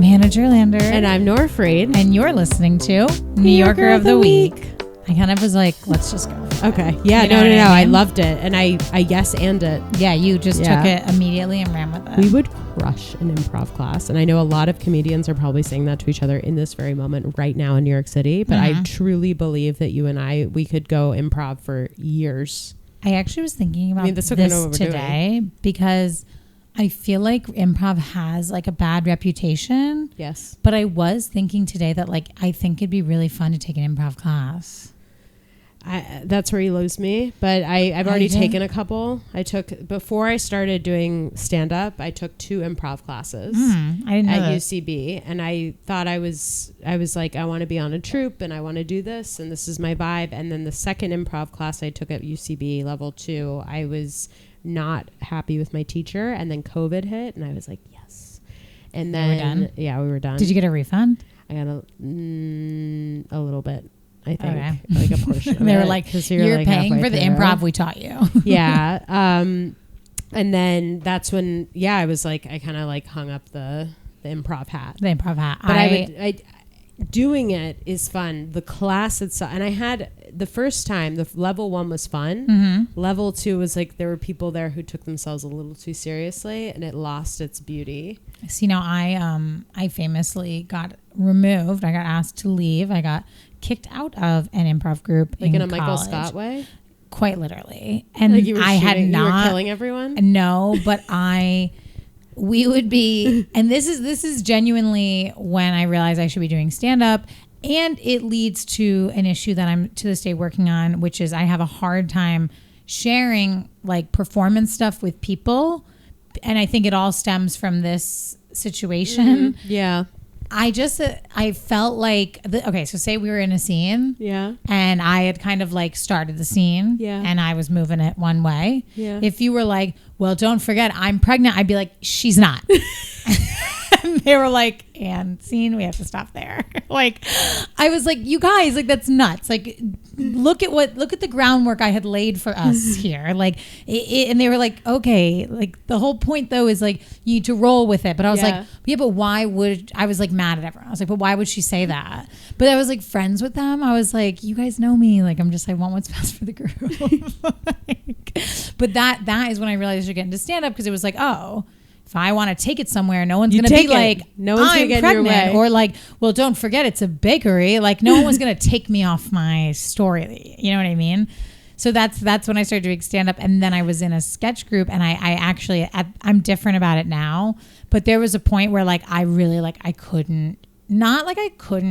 I'm Hanna Gerlander. And I'm Nora Fried. And you're listening to New Yorker of the Week. I kind of was like, let's just go. Okay. Yeah, no. I loved it. And I yes-and it. Yeah, you just took it immediately and ran with it. We would crush an improv class. And I know a lot of comedians are probably saying that to each other in this very moment right now in New York City. But I truly believe that you and we could go improv for years. I actually was thinking about this today because I feel like improv has like a bad reputation. Yes. But I was thinking today that like I think it'd be really fun to take an improv class. That's where you lose me. But I've already taken a couple. Before I started doing stand-up, I took 2 improv classes at UCB. And I thought I was like, I want to be on a troupe and I want to do this. And this is my vibe. And then the second improv class I took at UCB, level 2, I was not happy with my teacher. And then COVID hit and I was like, yes. And then, we were done? Yeah, we were done. Did you get a refund? I got a little bit. I think like a portion. They were like, you're like paying for the improv we taught you. Yeah. And then that's when, I was like, I kind of like hung up the improv hat. The improv hat. But doing it is fun. The class itself, and I had the first time, the level 1 was fun. Mm-hmm. Level 2 was like, there were people there who took themselves a little too seriously and it lost its beauty. See, now I famously got removed. I got asked to leave. I got kicked out of an improv group like in a college. Michael Scott way? Quite literally. And like you were you were killing everyone? No, but we would be, and this is genuinely when I realized I should be doing stand-up, and it leads to an issue that I'm to this day working on, which is I have a hard time sharing like performance stuff with people, and I think it all stems from this situation. Mm-hmm. Yeah. I felt like, so say we were in a scene. Yeah. And I had kind of like started the scene. Yeah. And I was moving it one way. Yeah. If you were like, well, don't forget, I'm pregnant, I'd be like, she's not. And they were like, and scene, we have to stop there. Like, I was like, you guys, like, that's nuts. Like, look at the groundwork I had laid for us here. Like, and they were like, okay, like the whole point though is like, you need to roll with it. But I was like, yeah, but why would, I was like mad at everyone. I was like, but why would she say that? But I was like friends with them. I was like, you guys know me. Like, I'm just, I want what's best for the group. But that is when I realized you're getting to stand up, because it was like, oh, if I want to take it somewhere, no one's going to be like, no one's I'm pregnant, or like, well, don't forget it's a bakery. Like, no one was going to take me off my story. You know what I mean? So that's when I started doing stand up. And then I was in a sketch group, and I actually, I'm different about it now, but there was a point where like, I really like, I couldn't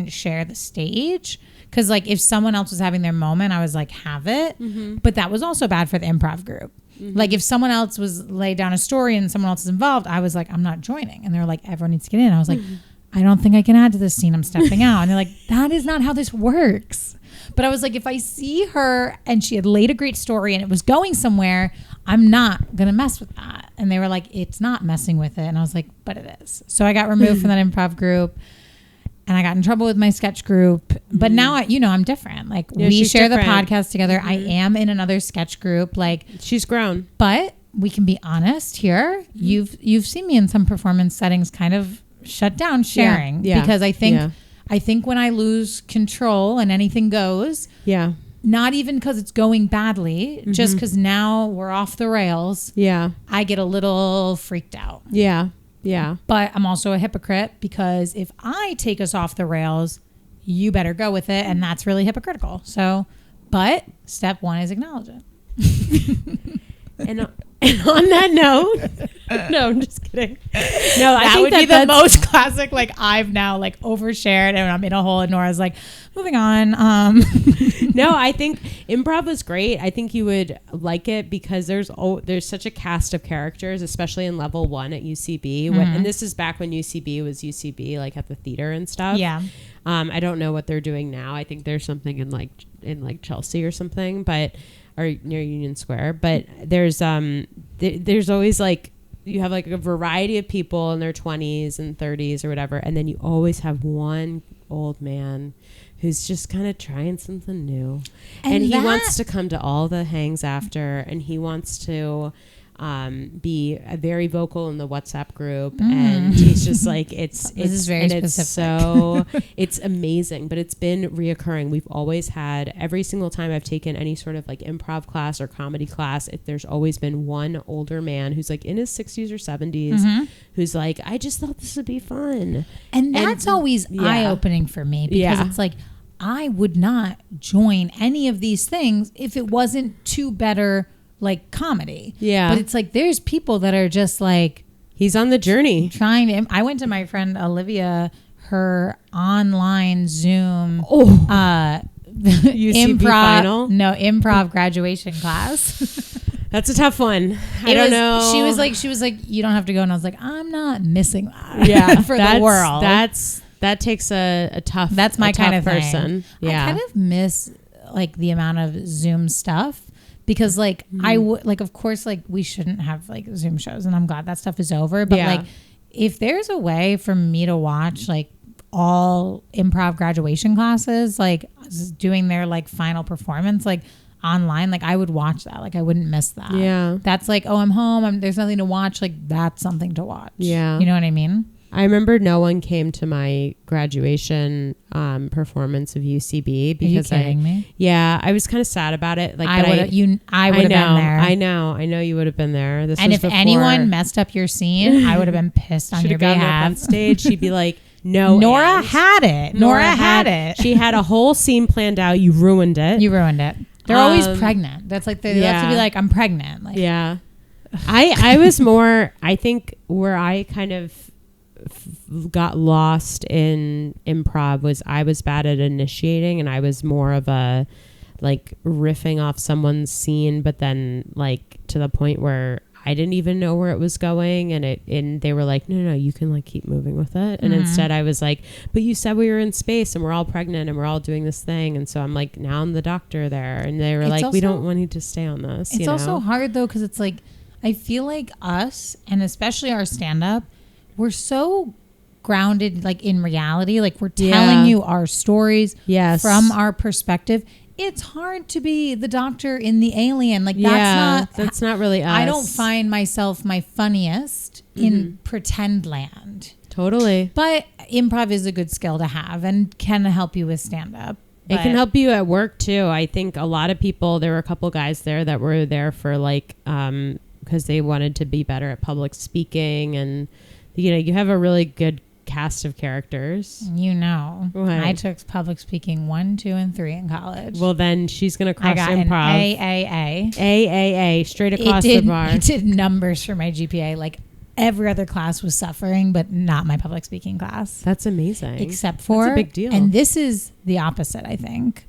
share the stage. Cause like if someone else was having their moment, I was like, have it. Mm-hmm. But that was also bad for the improv group. Mm-hmm. Like if someone else was laid down a story and someone else is involved, I was like, I'm not joining. And they're like, everyone needs to get in. I was like, I don't think I can add to this scene. I'm stepping out. And they're like, that is not how this works. But I was like, if I see her and she had laid a great story and it was going somewhere, I'm not going to mess with that. And they were like, it's not messing with it. And I was like, but it is. So I got removed from that improv group. And I got in trouble with my sketch group. But now, I'm different. Like, we share different. The podcast together. Mm-hmm. I am in another sketch group. Like, she's grown. But we can be honest here. Mm-hmm. You've seen me in some performance settings kind of shut down sharing. Yeah. Because I think when I lose control and anything goes. Yeah. Not even because it's going badly. Mm-hmm. Just because now we're off the rails. Yeah. I get a little freaked out. Yeah. Yeah. But I'm also a hypocrite, because if I take us off the rails, you better go with it. And that's really hypocritical. So, but step 1 is acknowledge it. And on that note, no, I'm just kidding. No, I think that would be the most classic. Like, I've now like overshared and I'm in a hole, and Nora's like, moving on. No, I think improv was great. I think you would like it because there's such a cast of characters, especially in level 1 at UCB. Mm-hmm. And this is back when UCB was UCB, like at the theater and stuff. Yeah. I don't know what they're doing now. I think there's something in like Chelsea or something, or near Union Square. But there's always like, you have like a variety of people in their 20s and 30s or whatever, and then you always have one old man who's just kind of trying something new, and he wants to come to all the hangs after, and he wants to be very vocal in the WhatsApp group, and he's just like this is very specific. So it's amazing, but it's been reoccurring. We've always had, every single time I've taken any sort of like improv class or comedy class, there's always been one older man who's like in his 60s or 70s who's like, I just thought this would be fun, and that's always eye-opening for me, because it's like, I would not join any of these things if it wasn't to better like comedy. But it's like, there's people that are just like, he's on the journey trying to. I went to my friend Olivia, her online Zoom improv graduation class. That's a tough one. I don't know. She was like, you don't have to go, and I was like, I'm not missing that. For the world. That takes a tough. That's my kind of person. Thing. I kind of miss like the amount of Zoom stuff. Because like I would like, of course, like we shouldn't have like Zoom shows, and I'm glad that stuff is over. But like, if there's a way for me to watch like all improv graduation classes, like doing their like final performance, like online, like I would watch that. Like I wouldn't miss that. Yeah, that's like, oh, I'm home. There's nothing to watch. Like that's something to watch. Yeah, you know what I mean. I remember no one came to my graduation performance of UCB because Are you kidding me? Yeah, I was kind of sad about it. Like I would have been there. I know you would have been there. And if anyone messed up your scene, I would have been pissed on your behalf. On stage, she'd be like, "No, Nora had it. Nora had it. She had a whole scene planned out. You ruined it. They're always pregnant. That's like they have to be like, I'm pregnant. Like, I was more. I think where I kind of got lost in improv was I was bad at initiating, and I was more of a like riffing off someone's scene, but then like to the point where I didn't even know where it was going, and they were like, no, you can like keep moving with it. And instead I was like, but you said we were in space and we're all pregnant and we're all doing this thing, and so I'm like, now I'm the doctor there, and they were like, we don't want you to stay on this. It's also hard though, because it's like, I feel like us, and especially our stand-up, we're so grounded like in reality, like we're telling you our stories from our perspective. It's hard to be the doctor in the Alien. Like that's not really us. I don't find myself my funniest in pretend land. Totally. But improv is a good skill to have and can help you with stand-up. It can help you at work too. I think a lot of people, there were a couple guys there that were there for like because they wanted to be better at public speaking, and you have a really good cast of characters. What? I took public speaking 1, 2, and 3 in college. Well, then she's gonna cross improv. I got an AAA straight across the bar. It did numbers for my GPA. Like every other class was suffering, but not my public speaking class. That's amazing. Except for, that's a big deal. And this is the opposite, I think.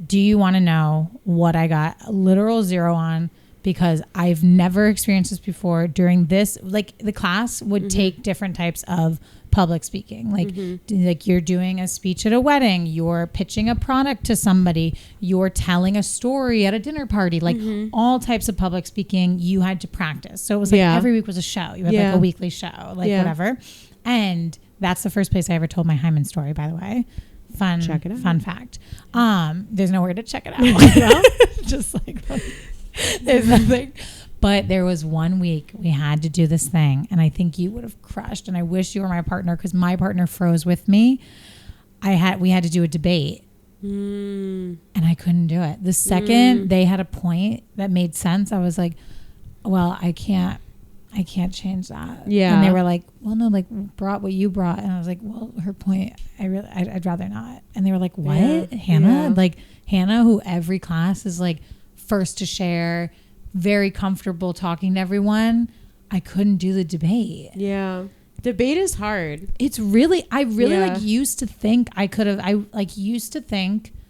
Do you want to know what I got a literal 0 on? Because I've never experienced this before. During this, like the class would take different types of public speaking. Like you're doing a speech at a wedding, you're pitching a product to somebody, you're telling a story at a dinner party, like all types of public speaking you had to practice. So it was like every week was a show. You had like a weekly show, like whatever. And that's the first place I ever told my hymen story, by the way. Check it out. Fun fact. There's nowhere to check it out. Just like there's nothing. But there was one week we had to do this thing, and I think you would have crushed, and I wish you were my partner, because my partner froze with me. We had to do a debate, and I couldn't do it. The second they had a point that made sense, I was like, well, I can't change that. Yeah. And they were like, well, no, like brought what you brought. And I was like, well, her point, I'd rather not. And they were like, what? Hanna? Yeah. Like Hanna, who every class is like first to share, very comfortable talking to everyone. I couldn't do the debate. Yeah. Debate is hard. It's really, I used to think I could have,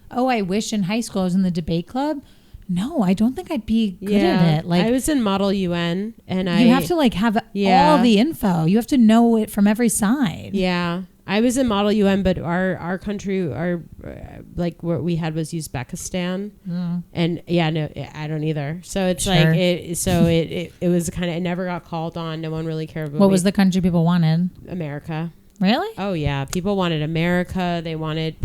oh, I wish in high school I was in the debate club. No, I don't think I'd be good at it. Like I was in Model UN, and you have to like have all the info. You have to know it from every side. Yeah. I was in Model UN, but our country, like what we had was Uzbekistan, and I don't either. So it's like it was kind of, it never got called on. No one really cared about what was the country people wanted. America. Really? Oh yeah, people wanted America. They wanted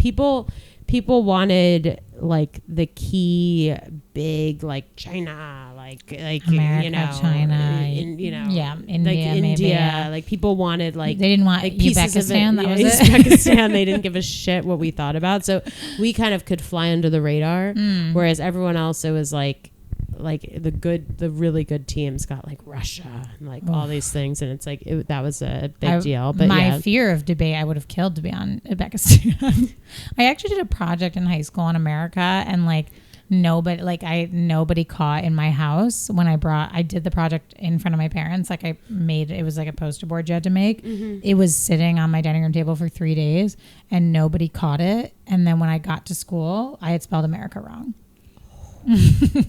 people wanted like the key big like China, like America, you know, China, India, India, maybe, like people wanted like they didn't want like pieces of it. Uzbekistan. That was it. Uzbekistan. They didn't give a shit what we thought about, so we kind of could fly under the radar, whereas everyone else, it was like the really good teams got like Russia and like all these things, and it's like that was a big deal. But my fear of debate, I would have killed to be on Uzbekistan. I actually did a project in high school in America, and like nobody caught in my house when I did the project in front of my parents. Like it was like a poster board you had to make. It was sitting on my dining room table for 3 days, and nobody caught it. And then when I got to school, I had spelled America wrong.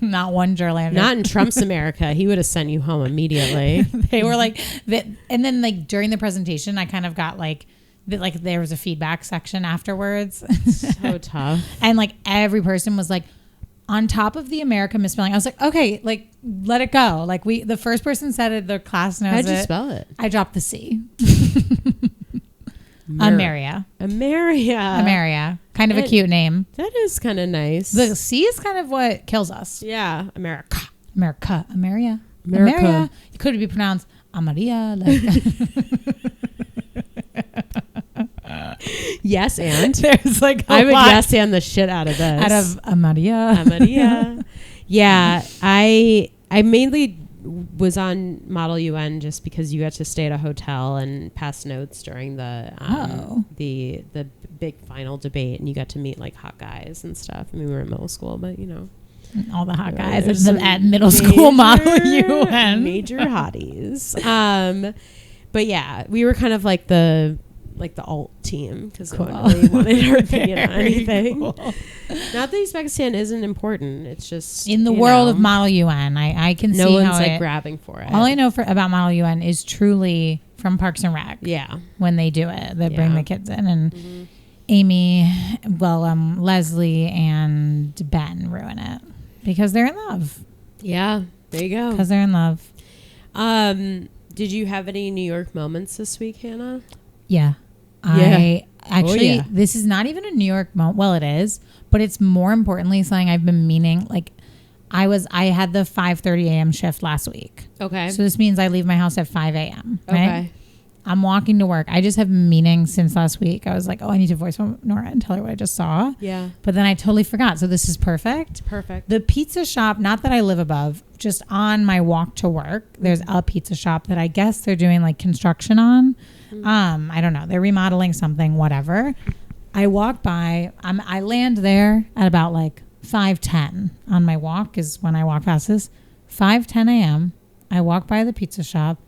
Not one Gerlander. Not in Trump's America. He would have sent you home immediately. They were like that. And then like during the presentation, I kind of got like there was a feedback section afterwards. So tough. And like every person was like, on top of the America misspelling, I was like, okay, like let it go. Like the first person said it, the class knows it. How'd you spell it? I dropped the C. Ameria. Kind of a cute name. That is kind of nice. The C is kind of what kills us. Yeah. America. Ameria. It could be pronounced Amaria. Yes, and there's like I would yes and the shit out of this. Out of Amaria. Yeah, I mainly was on Model UN just because you got to stay at a hotel and pass notes during the big final debate, and you got to meet like hot guys and stuff. I mean, we were in middle school, but you know, all the hot guys at middle school Model UN, major hotties. But yeah, we were kind of like the alt team because no one really wanted our opinion on anything. Cool. Not that Uzbekistan isn't important. It's just in the world of Model UN, I can see no one's how like grabbing for it. All I know about Model UN is truly from Parks and Rec. Yeah, when they do it, they bring the kids in, and Amy, Leslie and Ben ruin it because they're in love. Yeah, there you go. Because they're in love. Did you have any New York moments this week, Hannah? Yeah. This is not even a New York moment. Well, it is, but it's more importantly something I've been meaning. Like I had the 5:30 a.m. shift last week. Okay. So this means I leave my house at 5 a.m. Right? Okay. I'm walking to work. I just have meaning since last week. I was like, I need to voice Nora and tell her what I just saw. Yeah. But then I totally forgot. So this is perfect. Perfect. The pizza shop, not that I live above, just on my walk to work, there's a pizza shop that I guess they're doing like construction on. I don't know. They're remodeling something, whatever. I walk by. I land there at about like 5:10 on my walk is when I walk past this. 5:10 a.m. I walk by the pizza shop.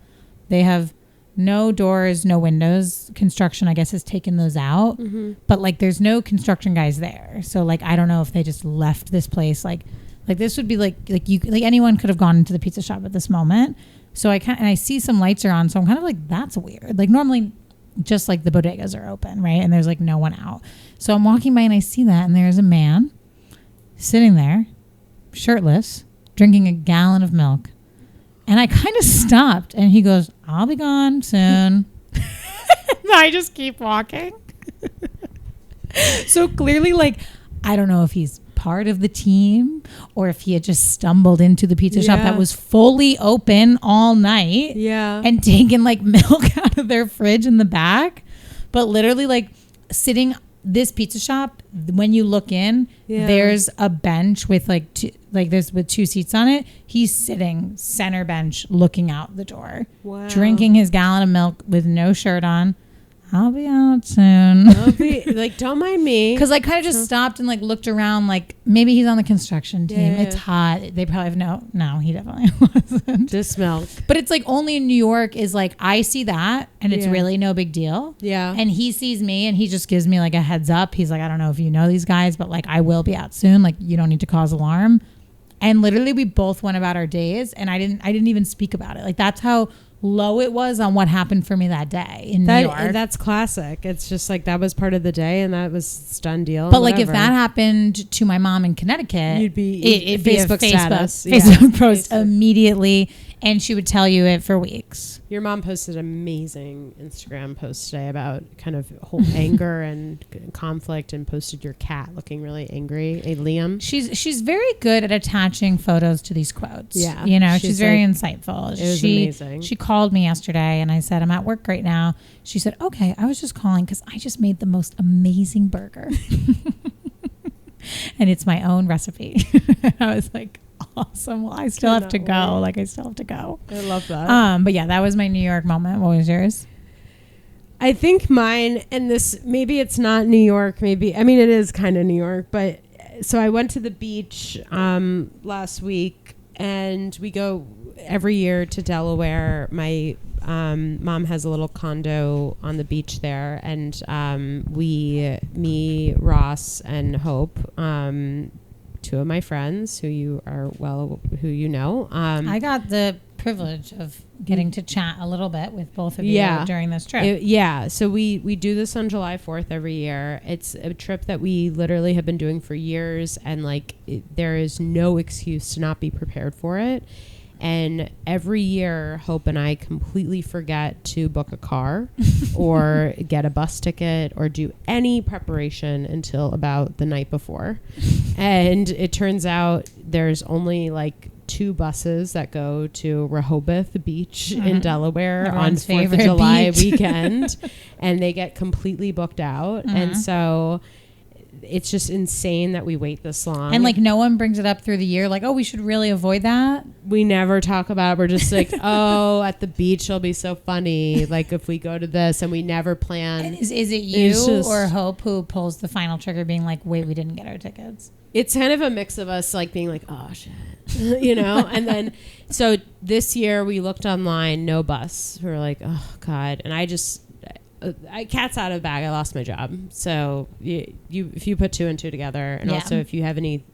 They have no doors, no windows. Construction, I guess, has taken those out. But like there's no construction guys there. So like I don't know if they just left this place. Like this would be like anyone could have gone into the pizza shop at this moment. So I see some lights are on, so I'm kind of like, that's weird. Like normally just like the bodegas are open, right? And there's like no one out. So I'm walking by and I see that, and there's a man sitting there, shirtless, drinking a gallon of milk. And I kind of stopped, and he goes, I'll be gone soon. I just keep walking. So clearly, like, I don't know if he's part of the team or if he had just stumbled into the pizza shop that was fully open all night and taken like milk out of their fridge in the back. But literally like sitting this pizza shop, when you look in, there's a bench with like with 2 seats on it. He's sitting center bench looking out the door, drinking his gallon of milk with no shirt on. I'll be out soon. Don't mind me. Because I kind of just stopped and like looked around, like maybe he's on the construction team. It's hot. They probably have no, he definitely wasn't. Just milk. But it's like only in New York is like I see that and it's really no big deal. Yeah. And he sees me and he just gives me like a heads up. He's like, I don't know if you know these guys, but like I will be out soon. Like you don't need to cause alarm. And literally we both went about our days and I didn't even speak about it. Like that's how low it was on what happened for me that day in New York. That's classic. It's just like that was part of the day and that was done deal. But like if that happened to my mom in Connecticut, it'd be Facebook post immediately. and she would tell you it for weeks. Your mom posted an amazing Instagram post today about kind of whole anger and conflict, and posted your cat looking really angry. Liam. She's very good at attaching photos to these quotes. Yeah. You know, she's very insightful. It was amazing. She called me yesterday and I said, I'm at work right now. She said, okay, I was just calling because I just made the most amazing burger. And it's my own recipe. I was like, awesome. Well, I still have to go. Like, I still have to go. I love that. But yeah, that was my New York moment. What was yours? I think mine, and this, maybe it's not New York, maybe, I mean, it is kind of New York, but so I went to the beach last week, and we go every year to Delaware. My mom has a little condo on the beach there, and me, Ross, and Hope, two of my friends who you know. I got the privilege of getting to chat a little bit with both of you during this trip. So we do this on July 4th every year. It's a trip that we literally have been doing for years, and there is no excuse to not be prepared for it. And every year, Hope and I completely forget to book a car or get a bus ticket or do any preparation until about the night before. And it turns out there's only 2 buses that go to Rehoboth Beach in Delaware Everyone's on 4th of July beach. weekend. And they get completely booked out. And so it's just insane that we wait this long. And no one brings it up through the year. Oh, we should really avoid that. We never talk about it. We're just oh, at the beach it'll be so funny. If we go to this, and we never plan. And is it you or Hope who pulls the final trigger, being wait, we didn't get our tickets? It's kind of a mix of us being oh shit, and then so this year we looked online, no bus. We were oh God, and cat's out of the bag. I lost my job. So if you put 2 and 2 together, and also if you have any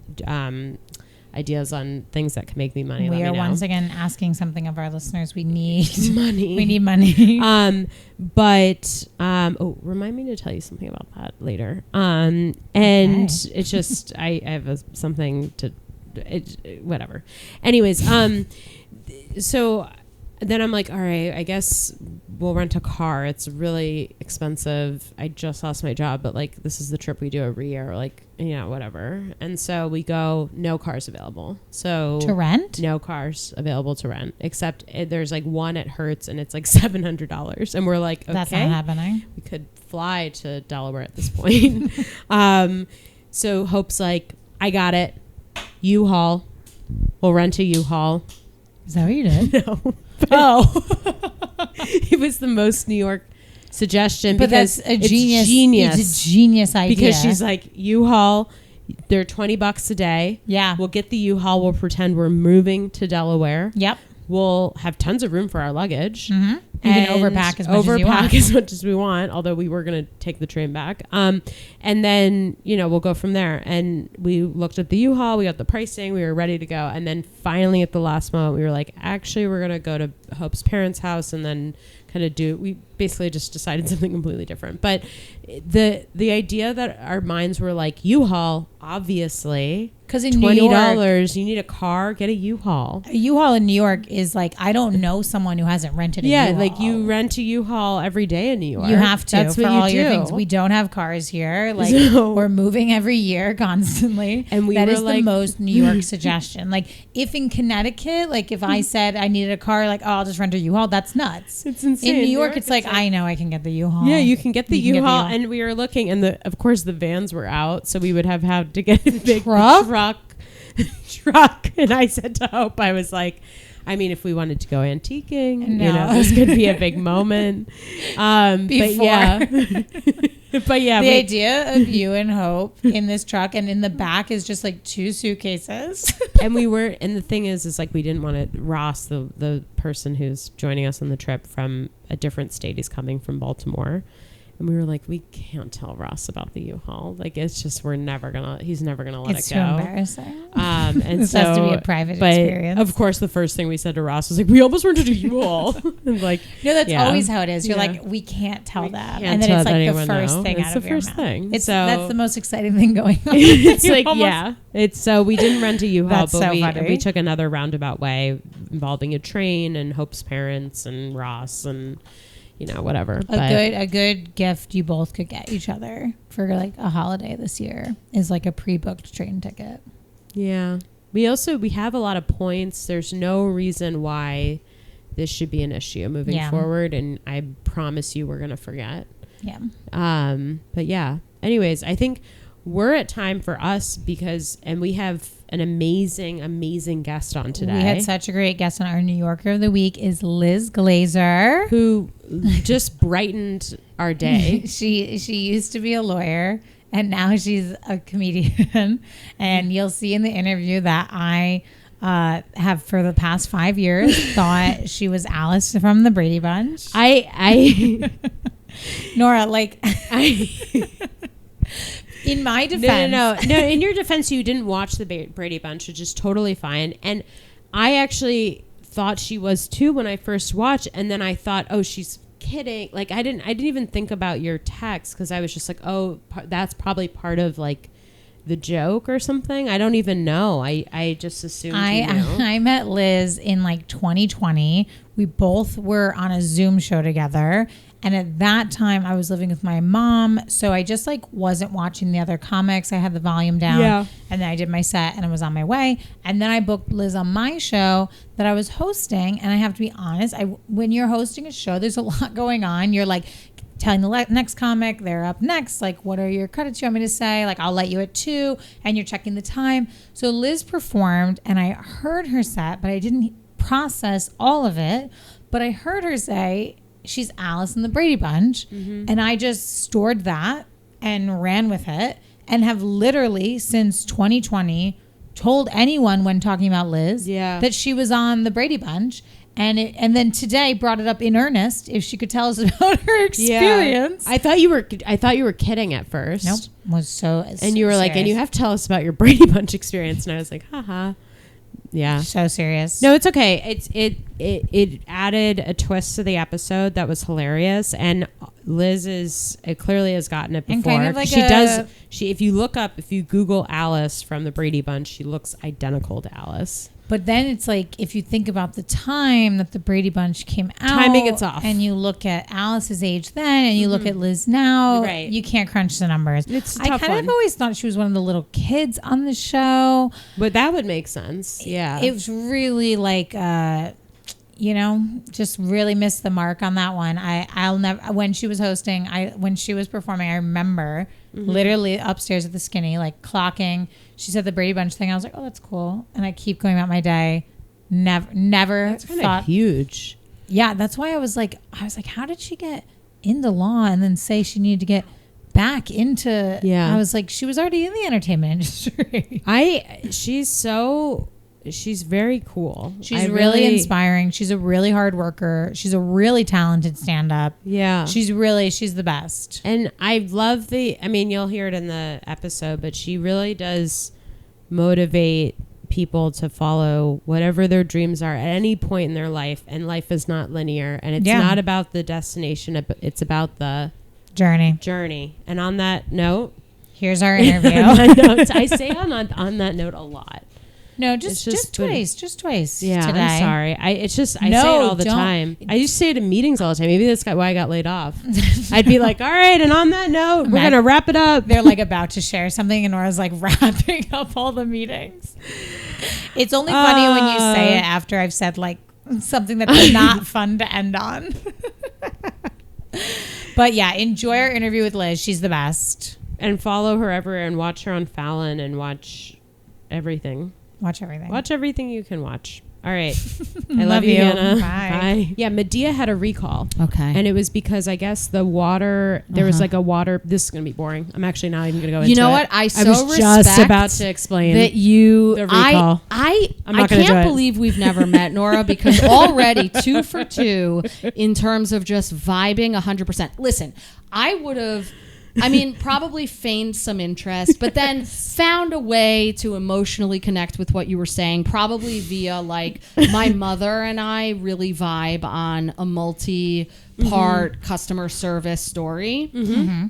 ideas on things that can make me money, we let me are know. once again asking something of our listeners. We need money. We need money. Remind me to tell you something about that later. It's just I have something to whatever. Anyways, so then I'm all right, I guess we'll rent a car. It's really expensive. I just lost my job, but this is the trip we do every year. Whatever. And so we go, no cars available. So to rent? No cars available to rent, except there's one at Hertz, and it's $700. And we're okay. That's not happening. We could fly to Delaware at this point. So Hope's I got it. U-Haul. We'll rent a U-Haul. Is that what you did? No. Oh. It was the most New York suggestion, but because that's a genius. It's a genius idea. Because she's U-Haul, they're $20 a day. Yeah. We'll get the U-Haul. We'll pretend we're moving to Delaware. Yep. We'll have tons of room for our luggage. Mm-hmm. You can overpack as much as you want. Although we were going to take the train back. And then, we'll go from there. And we looked at the U-Haul. We got the pricing. We were ready to go. And then finally at the last moment, we were actually, we're going to go to Hope's parents' house and then we basically just decided something completely different. But the idea that our minds were U-Haul, obviously, because in $20, you need a car, get a U-Haul. A U-Haul in New York is I don't know someone who hasn't rented a U-Haul. You rent a U-Haul every day in New York. You have to. That's for what all you your do. things. We don't have cars here. We're moving every year constantly. And that is the most New York suggestion. If in Connecticut, if I said I needed a car, I'll just rent a U-Haul, that's nuts. It's insane. In New York, it's I know I can get the U-Haul. Yeah, you can get the U-Haul. And we were looking, and of course the vans were out, so we would have had to get a big truck. And I said to Hope, I was if we wanted to go antiquing, this could be a big moment. But yeah. But yeah, the idea of you and Hope in this truck, and in the back is just 2 suitcases. And the thing is we didn't want to, Ross, the person who's joining us on the trip from a different state, he's coming from Baltimore. And we were like, we can't tell Ross about the U-Haul. Like, it's just, he's never going to let it's it go. It's too embarrassing. And this has to be a private experience. Of course, the first thing we said to Ross was like, we almost rented a U-Haul. And like, no, that's always how it is. You're like, we can't tell them. And then it's like the first thing out of your mouth. That's the most exciting thing going on. It's like, it's so we didn't rent a U-Haul, but we took another roundabout way involving a train and Hope's parents and Ross and, you know, whatever. A good gift you both could get each other for like a holiday this year is like a pre-booked train ticket. Yeah. We have a lot of points. There's no reason why this should be an issue moving forward. And I promise you we're going to forget. Yeah. But yeah. Anyways, I think we're at time for us and we have an amazing guest on today. We had such a great guest on. Our New Yorker of the Week is Liz Glazer, who just brightened our day. She used to be a lawyer and now she's a comedian. And you'll see in the interview that I have for the past 5 years thought she was Alice from the Brady Bunch. I Nora, like in my defense. No. In your defense, you didn't watch the Brady Bunch, which is totally fine. And I actually thought she was too when I first watched. And then I thought, oh, she's kidding. Like I didn't even think about your text because I was just like, oh, that's probably part of like the joke or something. I don't even know. I just assumed you knew. I met Liz in like 2020. We both were on a Zoom show together. And at that time I was living with my mom. So I just like wasn't watching the other comics. I had the volume down. Yeah. And then I did my set and I was on my way. And then I booked Liz on my show that I was hosting. And I have to be honest, when you're hosting a show, there's a lot going on. You're like telling the next comic, they're up next. Like, what are your credits you want me to say? Like, I'll let you at 2. And you're checking the time. So Liz performed and I heard her set, but I didn't process all of it. But I heard her say, she's Alice in the Brady Bunch. Mm-hmm. And I just stored that and ran with it and have literally since 2020 told anyone when talking about Liz that she was on the Brady Bunch. And then today brought it up in earnest if she could tell us about her experience. Yeah. I thought you were kidding at first. Nope. Was so and you were serious. Like, and you have to tell us about your Brady Bunch experience. And I was like, haha. Yeah. So serious. No, it's okay. It added a twist to the episode that was hilarious. And Liz clearly has gotten it before. And kind of like if you Google Alice from the Brady Bunch, she looks identical to Alice. But then it's like, if you think about the time that the Brady Bunch came out. Timing gets off. And you look at Alice's age then and you look at Liz now. Right. You can't crunch the numbers. It's a I tough kind of always thought she was one of the little kids on the show. But that would make sense. Yeah. It was really like, just really missed the mark on that one. I'll never, when she was hosting, when she was performing, I remember literally upstairs at the Skinny, like clocking. She said the Brady Bunch thing. I was like, oh, that's cool. And I keep going about my day. Never that's thought. Huge. Yeah. That's why I was like, how did she get into law and then say she needed to get back into, I was like, she was already in the entertainment industry. She's very cool. She's really inspiring. She's a really hard worker. She's a really talented stand-up. Yeah. She's the best. And I love you'll hear it in the episode, but she really does motivate people to follow whatever their dreams are at any point in their life. And life is not linear. And it's not about the destination. It's about the journey. And on that note, here's our interview. I say on that note a lot. No, just twice. Yeah, today. I'm sorry. I say it all the time. I used to say it in meetings all the time. Maybe that's why I got laid off. I'd be like, all right, and on that note, we're gonna wrap it up. They're like about to share something, and Nora's like wrapping up all the meetings. It's only funny when you say it after I've said like something that's not fun to end on. But yeah, enjoy our interview with Liz. She's the best. And follow her everywhere and watch her on Fallon and watch everything. Watch everything. Watch everything you can watch. All right. I love you, Hannah. Bye. Yeah, Medea had a recall. Okay. And it was because I guess the water, there was like a water, this is going to be boring. I'm actually not even going to go into it. You know what? I was respect just about to explain that you, the recall. I I'm not gonna do can't it. believe we've never met, Nora, because already 2 for 2 in terms of just vibing 100%. Listen, I would have, probably feigned some interest, but then found a way to emotionally connect with what you were saying, probably via like my mother and I really vibe on a multi-part customer service story.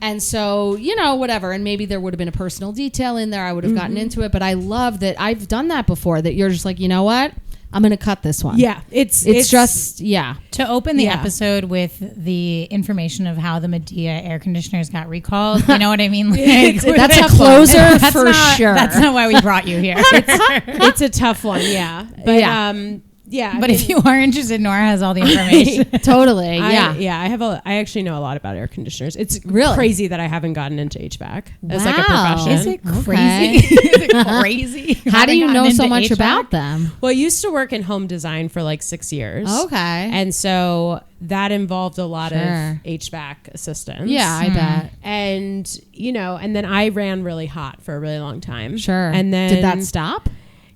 And so, whatever. And maybe there would have been a personal detail in there. I would have gotten into it, but I love that I've done that before, that you're just like, you know what? I'm going to cut this one. Yeah. It's just, yeah. To open the episode with the information of how the Medea air conditioners got recalled, you know what I mean? Like, That's a closer for sure. That's not why we brought you here. it's a tough one. Yeah. But, But if you are interested, Nora has all the information. Totally. I actually know a lot about air conditioners. It's Really? crazy that I haven't gotten into HVAC as like a Wow. profession. Is it crazy? Okay. Is it crazy? How do you Having know gotten so into much HVAC? about them? Well, I used to work in home design for like 6 years. Okay. And so that involved a lot Sure. of HVAC assistance. Yeah, I bet. And, and then I ran really hot for a really long time. Sure. And then did that stop?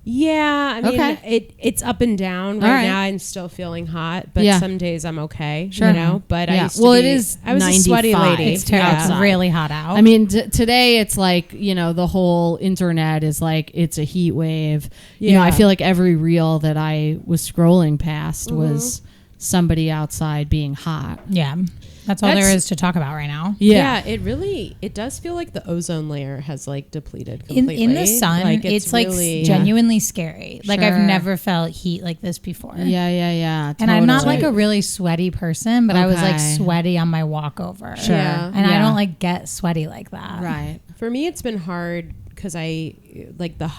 Yeah, I mean, Okay. it's up and down. All Right right. now, I'm still feeling hot, but Yeah. some days I'm okay. Sure. But I Yeah. used to Well, be, it is I was a sweaty 95. lady. It's terrible. Yeah. It's really hot out. I mean, today it's like, the whole internet is like, it's a heat wave. Yeah. I feel like every reel that I was scrolling past was somebody outside being hot. yeah. That's all there is to talk about right now. Yeah, it does feel like the ozone layer has like depleted completely. In the sun, like, it's like really, genuinely scary. Like I've Sure. never felt heat like this before. Yeah. And I'm not totally. like a really sweaty person, but I was like Okay. sweaty on my walkover. Sure. Yeah. And I Yeah. don't like get sweaty like that. Right. For me, it's been hard because I like the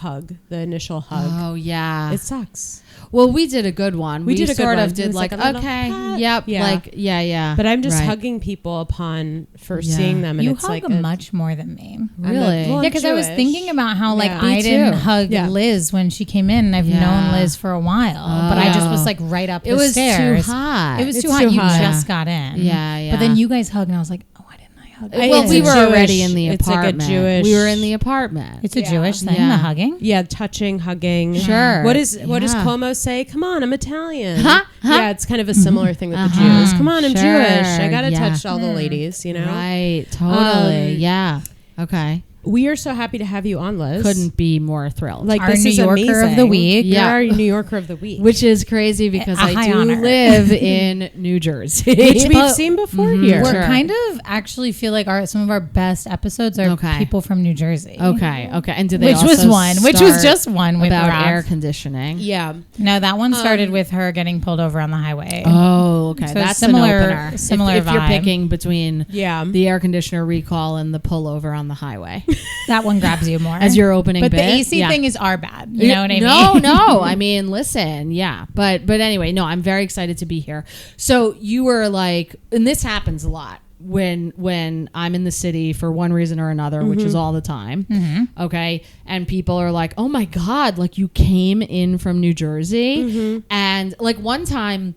initial hug. Oh, yeah. It sucks. Well, we did a good one. We did a good sort one. of It did was like, like a little okay, pat. yep, Yeah. like, yeah. But I'm just Right. hugging people upon first Yeah. seeing them, and You it's hug like much more than me. Really? well, I'm Yeah, because I was Jewish. thinking about how like Yeah. I Me didn't too. hug Yeah. Liz when she came in, and I've Yeah. known Liz for a while, but I just was like right up It the was stairs. too hot. It was It's too hot. too You hot. just got in. Yeah. But then you guys hugged, and I was like, oh, why didn't I hug? Well, It's we a were Jewish- already in the it's like a apartment. Jewish- We were in the apartment. It's a Yeah. Jewish thing, Yeah. the hugging. Yeah, touching, hugging. Sure. What does Yeah. Cuomo say? Come on, I'm Italian. Huh? Yeah, it's kind of a similar thing with the Uh-huh. Jews. Come on, I'm Sure. Jewish. I gotta Yeah. touch all the ladies. Right. Totally. Yeah. Okay. We are so happy to have you on, Liz. Couldn't be more thrilled. like Our this New is Yorker amazing. of the week. Yeah. You're our New Yorker of the week, Which is crazy because A I high do honor. live in New Jersey. which we've But- seen before here. We're Sure. kind of actually feel like some of our best episodes are Okay. people from New Jersey. Okay. And did they Which was also one. Which was start just one with about Rob. air conditioning? Yeah. No, that one started with her getting pulled over on the highway. Oh, okay. So That's similar- an opener. similar if you're vibe. picking between Yeah. the air conditioner recall and the pullover on the highway That one grabs you more. as your opening but bit. the AC Yeah. thing is our bad. You know what I No, mean? no. I mean, listen, yeah. But anyway, no, I'm very excited to be here. So you were like, and this happens a lot when I'm in the city for one reason or another, which is all the time. Okay. And people are like, oh my God, like you came in from New Jersey. And like one time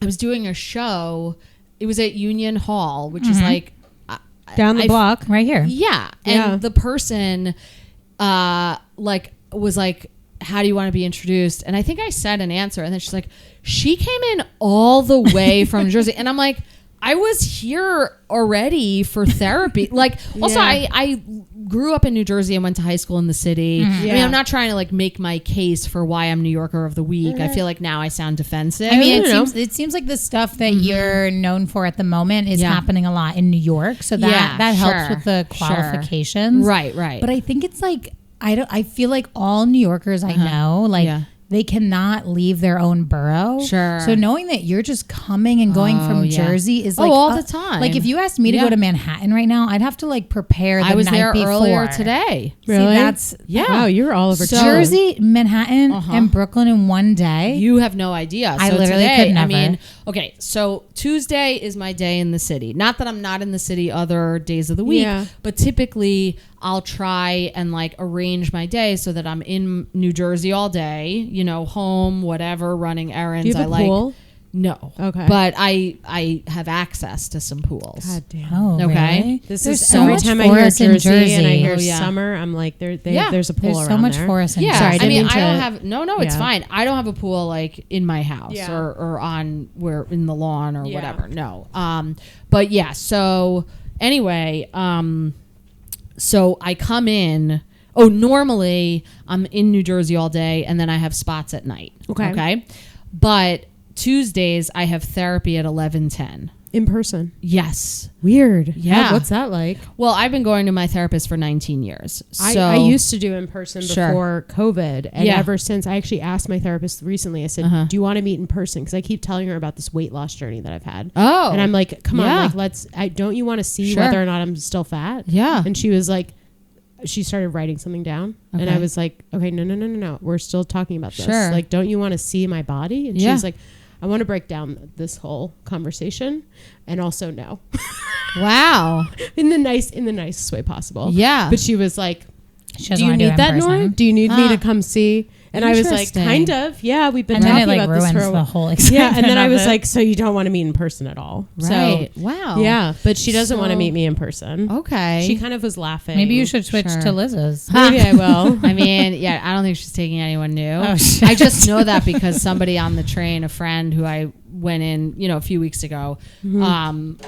I was doing a show, it was at Union Hall, which is like, Down the I- block. Right here. yeah. And Yeah. the person was like, how do you want to be introduced? And I think I said an answer. And then she's like, she came in all the way from New Jersey. And I'm like, I was here already for therapy. Like, also, Yeah. I grew up in New Jersey and went to high school in the city. I mean, Yeah. I'm not trying to like make my case for why I'm New Yorker of the week. I feel like now I sound defensive. I mean, No. it seems like the stuff that you're known for at the moment is Yeah. happening a lot in New York. So that helps sure, with the sure. qualifications. Right. But I think it's like I feel like all New Yorkers I know, like Yeah. they cannot leave their own borough. Sure. So knowing that you're just coming and going Oh, from yeah. Jersey is Oh, like all the time. Like if you asked me to Yeah. go to Manhattan right now, I'd have to like prepare the I was night there before. earlier today. See, Really? that's Yeah. Wow, you're all over So- town. Jersey, Manhattan, and Brooklyn in one day. You have no idea. I So literally today, could I never. mean, okay, so Tuesday is my day in the city. Not that I'm not in the city other days of the week, Yeah. but typically I'll try and like arrange my day so that I'm in New Jersey all day, you know, home, whatever, running errands. Do you have a pool? No. Okay. But I have access to some pools. God damn. Oh, Okay. really? This There's is so every much time I hear forest in Jersey and I Jersey. hear Oh, yeah. summer, I'm like, there's a pool There's around so much there. forest in Yeah, Sorry, I I didn't mean, mean I don't to- have no. It's Yeah. fine. I don't have a pool like in my house Yeah. or on where in the lawn or Yeah. whatever. No. But yeah. So anyway, so I come in. Oh, normally I'm in New Jersey all day, and then I have spots at night. Okay. Okay. But Tuesdays I have therapy at 11:10. In person. Yes. Weird. Yeah. What's that like? Well, I've been going to my therapist for 19 years. So I used to do in person Sure. before COVID. And Yeah. ever since, I actually asked my therapist recently, I said, do you want to meet in person? Because I keep telling her about this weight loss journey that I've had. Oh. And I'm like, come Yeah. on, like, don't you want to see Sure. whether or not I'm still fat? Yeah. And she was like, she started writing something down. And Okay. I was like, okay, no. We're still talking about this. Sure. Like, don't you want to see my body? And she Yeah. was like, I want to break down this whole conversation. And also no. Wow. in the nicest way possible. Yeah. But she was like, She do doesn't you wanna do it need in that, person. Nora? Do you need me Huh. to come see? And I was like, Interesting. kind of. Yeah, we've been And then talking it like about this ruins for a the while. whole Yeah, excitement. and then I of was it. like, so you don't want to meet in person at all? Right. So, Wow. yeah, but she doesn't want to So- meet me in person. Okay. She kind of was laughing. maybe you should switch Sure. to Liz's. Maybe I will. I mean, yeah, I don't think she's taking anyone new. Oh, shit. I just know that because somebody on the train, a friend who I went in, you know, a few weeks ago,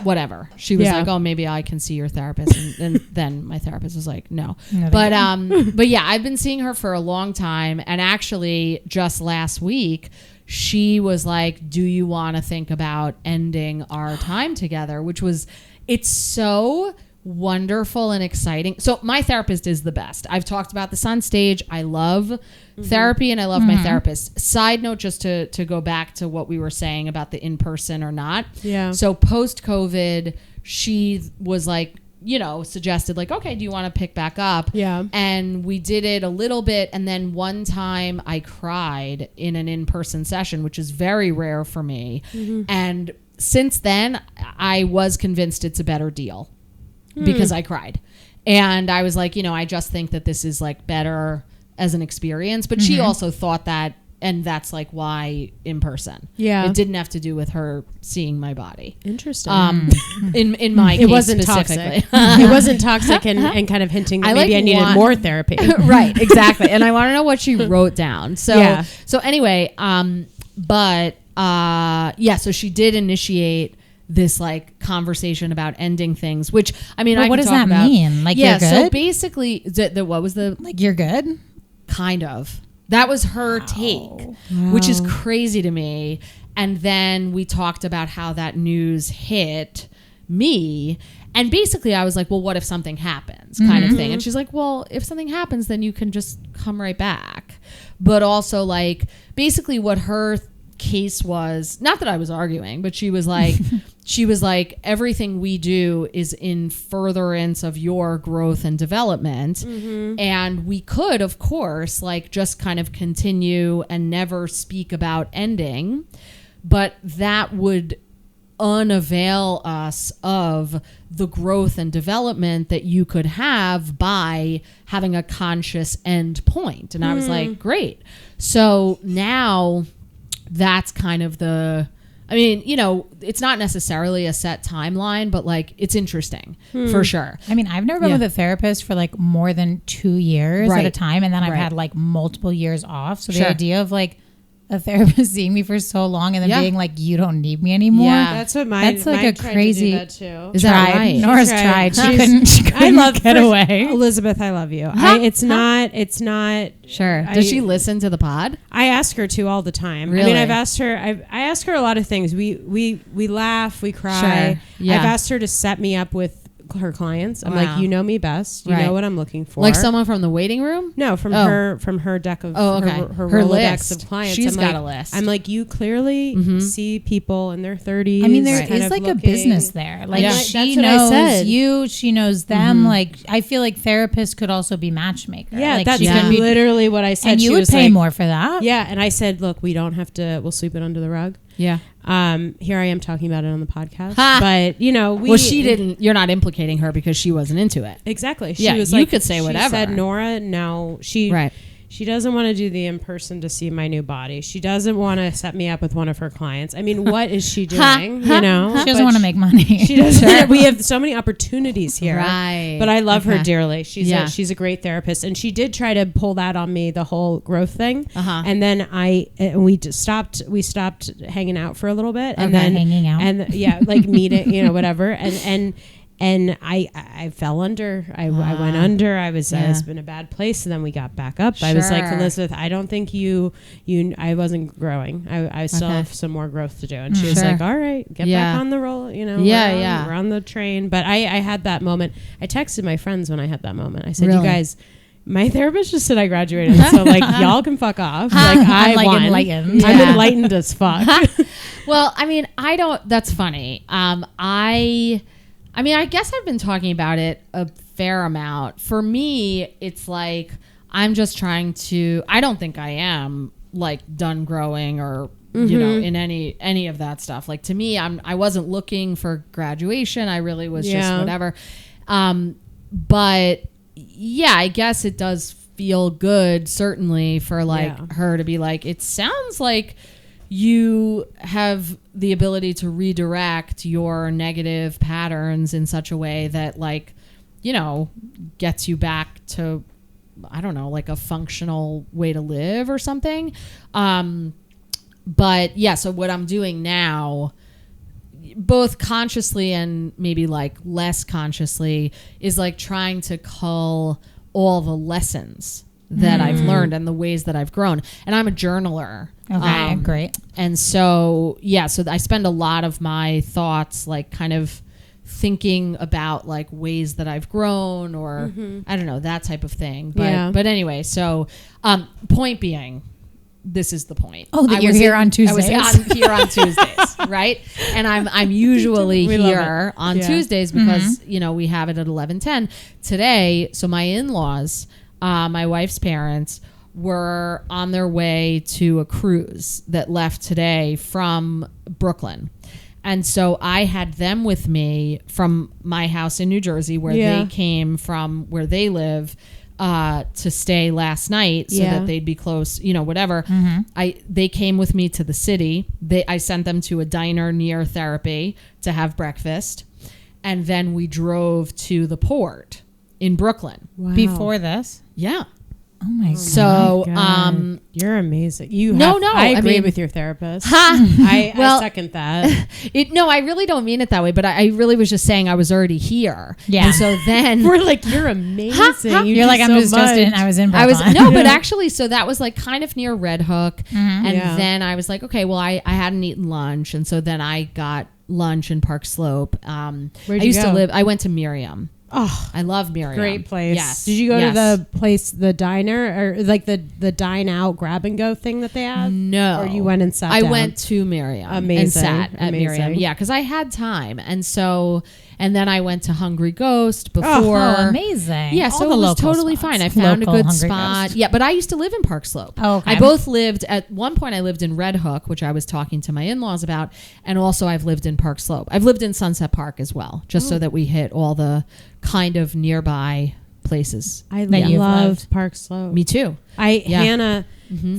whatever. She was Yeah. like, "Oh, maybe I can see your therapist," and then my therapist was like, "No." No, But yeah, I've been seeing her for a long time, and actually, just last week, she was like, "Do you want to think about ending our time together?" Which was, it's so wonderful and exciting. So my therapist is the best. I've talked about this on stage. I love therapy and I love my therapist. Side note, just to go back to what we were saying about the in-person or not. Yeah. So post-COVID, she was like, you know, suggested like, okay, do you want to pick back up? Yeah. And we did it a little bit. And then one time I cried in an in-person session, which is very rare for me. And since then, I was convinced it's a better deal because I cried. And I was like, you know, I just think that this is like better as an experience. But she also thought that, and that's like why in person. Yeah. It didn't have to do with her seeing my body. Interesting. In my case it wasn't specifically. toxic. It wasn't toxic and kind of hinting that I, maybe like, I needed want- more therapy. Right, exactly. And I want to know what she wrote down. So Yeah. so anyway, so she did initiate this like conversation about ending things, which I mean, But I what can does talk that about. mean? Like, yeah, you're so good? basically, what was the Like, you're good? kind of, that was her take, which is crazy to me. And then we talked about how that news hit me. And basically I was like, well, what if something happens kind of thing? And she's like, well, if something happens, then you can just come right back. But also like basically what her case was, not that I was arguing, but she was like, everything we do is in furtherance of your growth and development. And we could, of course, like just kind of continue and never speak about ending, but that would unavail us of the growth and development that you could have by having a conscious end point. And I was like, great. So now that's kind of I mean, you know, it's not necessarily a set timeline, but like it's interesting for sure. I mean, I've never been Yeah. with a therapist for like more than 2 years at a Right. time. And then I've Right. had like multiple years off. So Sure. the idea of like a therapist seeing me for so long and then Yeah. being like, you don't need me anymore. Yeah. That's what my That's like mine a tried crazy- to do that too. Is that Tried. right? Nora's She tried. She She's- couldn't I love get away. Elizabeth, I love you. Huh? It's not Sure. I- Does she listen to the pod? I ask her to all the time. I Really? mean, I've asked her. I ask her a lot of things. We laugh, we cry. Sure. Yeah. I've asked her to set me up with her clients. I'm Wow. like, you know me best. You Right. know what I'm looking for. Like someone from the waiting room? No, from Oh. her deck of Oh, okay. her Her Rolodex list. of clients. She's I'm got like, a list. I'm like, you clearly see people in their 30s. I mean, there is kind of like a looking- business there. Like Yeah. she That's what I knows said. you, she knows them. Like I feel like therapists could also be matchmaker. Yeah, like, that's she could be, literally what I said. and you She would was pay like, more for that. Yeah, and I said, look, we don't have to. We'll sweep it under the rug. Yeah. Here I am talking about it on the podcast, Ha! but you know, Well, she didn't. You're not implicated implicating her because she wasn't into it. Exactly. Yeah, She was you like, could say whatever. She said, Nora, no. She doesn't want to do the in-person to see my new body. She doesn't want to set me up with one of her clients. I mean, what is she doing? You know, she doesn't want to make money. She doesn't. We have so many opportunities here. Right. But I love her dearly. She's Yeah. she's a great therapist, and she did try to pull that on me, the whole growth thing. And then we stopped hanging out for a little bit, and then hanging out, and like meeting, you know, whatever, and I fell under. I went under. I was in a bad place, and then we got back up. I was like, Elizabeth, I don't think I wasn't growing. I still have some more growth to do. And she was like, all right, get back on the roll. You know, we're on the train. But I had that moment. I texted my friends when I had that moment. I said, you guys, my therapist just said I graduated, so like y'all can fuck off. Like I'm like enlightened. I'm enlightened as fuck. Well, I mean, that's funny. I mean, I guess I've been talking about it a fair amount. For me, it's like I'm just trying to. I don't think I am like done growing or you know in any of that stuff. Like to me, I wasn't looking for graduation. I really was just whatever. But yeah, I guess it does feel good, certainly, for like her to be like, it sounds like you have the ability to redirect your negative patterns in such a way that, like, you know, gets you back to, I don't know, like a functional way to live or something. But yeah, so what I'm doing now, both consciously and maybe like less consciously, is like trying to cull all the lessons that I've learned and the ways that I've grown. And I'm a journaler. Okay, great. And so, yeah, so I spend a lot of my thoughts like kind of thinking about like ways that I've grown or I don't know, that type of thing. But anyway, so point being, this is the point. Oh, that you're here on Tuesdays. I was here on Tuesdays, right? And I'm usually here on Tuesdays because, you know, we have it at 11:10. Today, so my in-laws, my wife's parents, were on their way to a cruise that left today from Brooklyn. And so I had them with me from my house in New Jersey, where they came from, where they live, to stay last night so that they'd be close, you know, whatever. They came with me to the city. I sent them to a diner near therapy to have breakfast. And then we drove to the port in Brooklyn. Wow. Before this? Yeah. Oh my God. So, you're amazing. I agree with your therapist. I second that. I really don't mean it that way, but I really was just saying I was already here. Yeah. And so then we're like, you're amazing. You're like, I was in Brooklyn. But actually, so that was like kind of near Red Hook. And then I was like, okay, well, I hadn't eaten lunch. And so then I got lunch in Park Slope. Where'd you go? I went to Miriam. Oh, I love Miriam. Great place. Yes. Did you go to the place, the diner, or like the dine out grab and go thing that they have? No. Or you went and sat I down? went to Miriam. Amazing. And sat at Amazing. Miriam. Yeah, because I had time. And so, and then I went to Hungry Ghost before. Oh, amazing. Yeah, so it was totally fine. I found a good spot. Yeah, but I used to live in Park Slope. Oh, okay. At one point I lived in Red Hook, which I was talking to my in-laws about. And also I've lived in Park Slope. I've lived in Sunset Park as well, just so that we hit all the kind of nearby places. I love Park Slope. Me too. Hanna,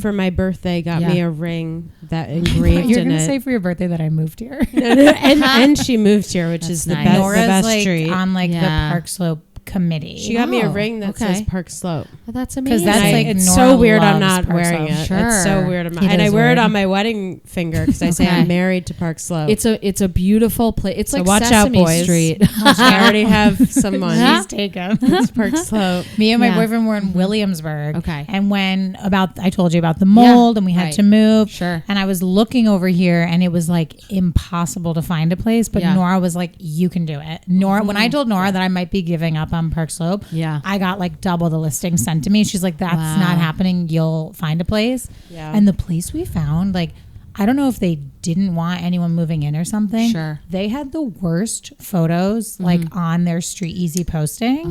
for my birthday, got me a ring that engraved You're in gonna it. say for your birthday that I moved here. and she moved here, which is nice. the best, Nora's the best like treat. on like the Park Slope committee. She got me a ring that says Park Slope. Oh, that's amazing. Because that's like it's Nora so weird I'm loves not Park wearing Slope. it. Sure. It's so weird. And I is wear weird. it on my wedding finger because I say I'm married to Park Slope. It's a beautiful place. It's like watch Sesame out, boys. Street. I already have someone. Please take him. It's Park Slope. Me and my boyfriend were in Williamsburg. Okay. And I told you about the mold and we had to move. Sure. And I was looking over here and it was like impossible to find a place. But Nora was like, you can do it. When I told Nora that I might be giving up on Park Slope, I got like double the listing sent to me. She's like, that's not happening. You'll find a place. Yeah. And the place we found, like, I don't know if they didn't want anyone moving in or something. Sure. They had the worst photos like on their Street Easy posting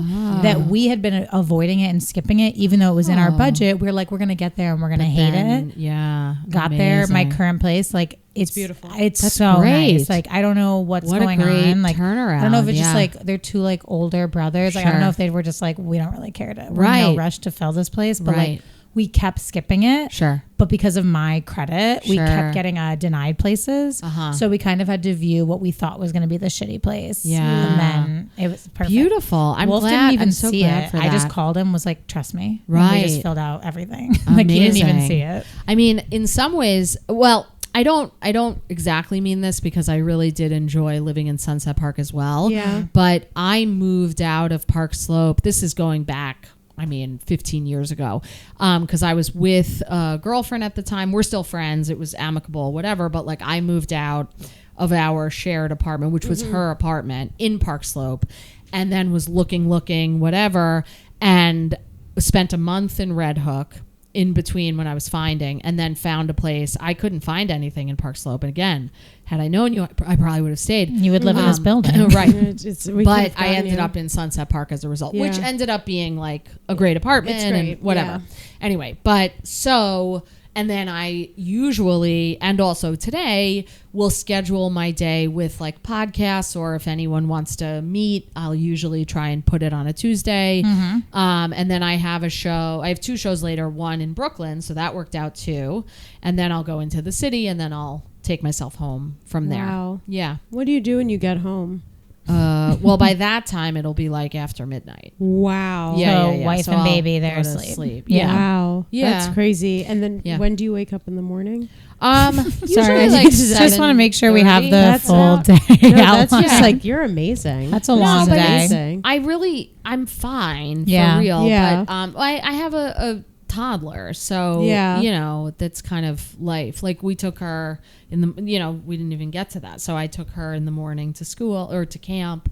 that we had been avoiding it and skipping it, even though it was in our budget. We are like, we're going to get there and we're going to hate it. Yeah. Got there, my current place, like it's beautiful. It's That's so great. nice. Like I don't know what's What a going great on. Like turnaround. I don't know if it's just Yeah. like they're two like older brothers. Like I don't Sure. know if they were just like, we don't really care to, we're in Right. no rush to fill this place, but Right. like we kept skipping it. Sure. But because of my credit, we Sure. kept getting denied places. So we kind of had to view what we thought was going to be the shitty place. Yeah. And then it was perfect. Beautiful. I'm Wolf glad. didn't even I'm so see glad it. for I just that. called him, was like, trust me. And Right. we just filled out everything. Like he didn't even Amazing. see it. I mean, in some ways, well, I don't exactly mean this because I really did enjoy living in Sunset Park as well. Yeah. But I moved out of Park Slope. This is going back, 15 years ago, because I was with a girlfriend at the time. We're still friends. It was amicable, whatever. But like I moved out of our shared apartment, which was her apartment in Park Slope, and then was looking, whatever, and spent a month in Red Hook in between when I was finding, and then found a place. I couldn't find anything in Park Slope. And again, had I known you, I probably would have stayed. You would live in this building. Right. We But could've I gotten ended you. up in Sunset Park as a result, Yeah. which ended up being like a great apartment It's great, and whatever. yeah. Anyway, but so, and then I usually, and also today, will schedule my day with like podcasts, or if anyone wants to meet, I'll usually try and put it on a Tuesday. And then I have a show. I have 2 shows later, one in Brooklyn, so that worked out too. And then I'll go into the city, and then I'll take myself home from there. Wow. Yeah. What do you do when you get home? Well, by that time, it'll be like after midnight. Wow. So wife So and I'll baby, go they're to asleep. sleep. Yeah. Wow. Yeah. That's crazy. And then Yeah. when do you wake up in the morning? Usually Sorry, I like just want to make sure we have the 7:30. That's full not- day. No, that's outline. just like, you're amazing. That's a long but day. amazing. I'm fine Yeah. for real. Yeah. But I have a toddler, so Yeah. that's kind of life. Like we took her in the, we didn't even get to that. So I took her in the morning to school or to camp.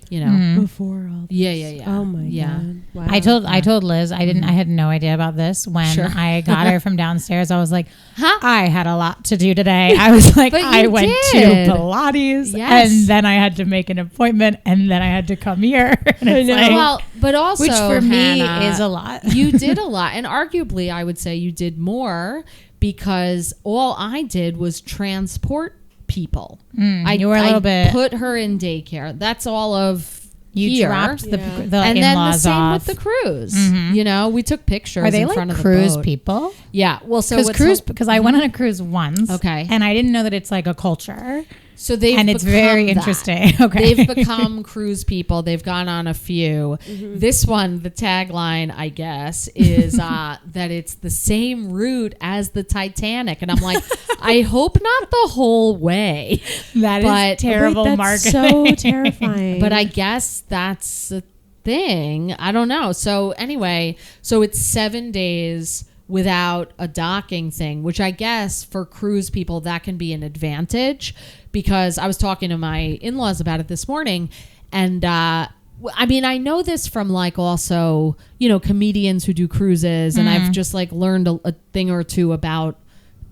Before all this. Yeah. Oh my Yeah. God. Wow. I told Liz I had no idea about this when Sure. I got her from downstairs. I was like, Huh? I had a lot to do today. I was like, But you I went did. to Pilates, Yes. and then I had to make an appointment, and then I had to come here. And it's know. like- Well, but also, which for me Hannah, is a lot. You did a lot, and arguably, I would say you did more because all I did was transport people. you were a little bit- put her in daycare. That's all of You here. dropped the Yeah. the And then the in-laws same off. with the cruise. We took pictures Are they in like front of cruise the boat. people? Yeah. Well, so Because what's cruise, because I went on a cruise once, Okay. and I didn't know that it's like a culture, so they've and it's become very that. interesting. Okay, They've become cruise people. They've gone on a few. This one, the tagline, I guess, is that it's the same route as the Titanic. And I'm like, I hope not the whole way. that is but- terrible Wait, marketing. that's so terrifying. But I guess that's the thing. I don't know. So anyway, so it's 7 days without a docking thing, which I guess for cruise people, that can be an advantage, because I was talking to my in-laws about it this morning. And, I know this from like also, comedians who do cruises, and I've just like learned a thing or two about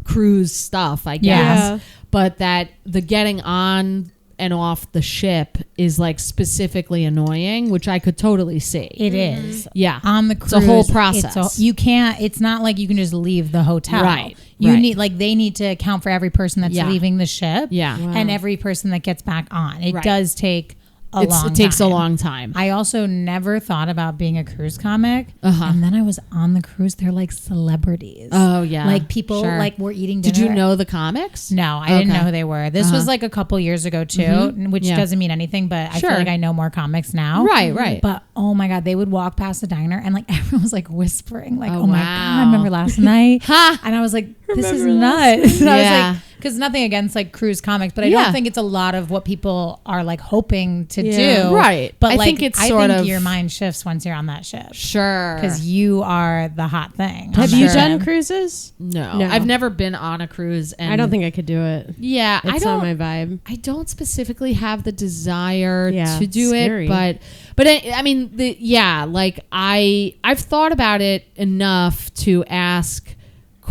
cruise stuff, I guess. Yeah. But that the getting on and off the ship is like specifically annoying, which I could totally see. It is. Yeah. On the cruise, It's a whole process. you can't. It's not like you can just leave the hotel. Right, You right. need they need to account for every person that's Yeah. leaving the ship. Yeah. Wow. And every person that gets back on. It Right. does take a long. It takes a time. long time. I also never thought about being a cruise comic, and then I was on the cruise. They're like celebrities. Oh, yeah. like people Sure. like were eating dinner. Did you know the comics? No, I didn't Okay. know who they were. This was like a couple years ago too, which Yeah. doesn't mean anything, but I feel Sure. like I know more comics now. Right. But oh my God, they would walk past the diner and like everyone was like whispering, like, Oh, oh my wow. God, remember last night? Ha! And I was like, this is Remember last nuts. And I was Yeah. like, because nothing against like cruise comics, but I Yeah. don't think it's a lot of what people are like hoping to Yeah. do. Right. But I like, think it's I sort think of- your mind shifts once you're on that ship. Sure. Because you are the hot thing. on have that you ship. done cruises? No. No. I've never been on a cruise. And I don't think I could do it. Yeah. It's not my vibe. I don't specifically have the desire Yeah, to do scary. it, but I mean, I've thought about it enough to ask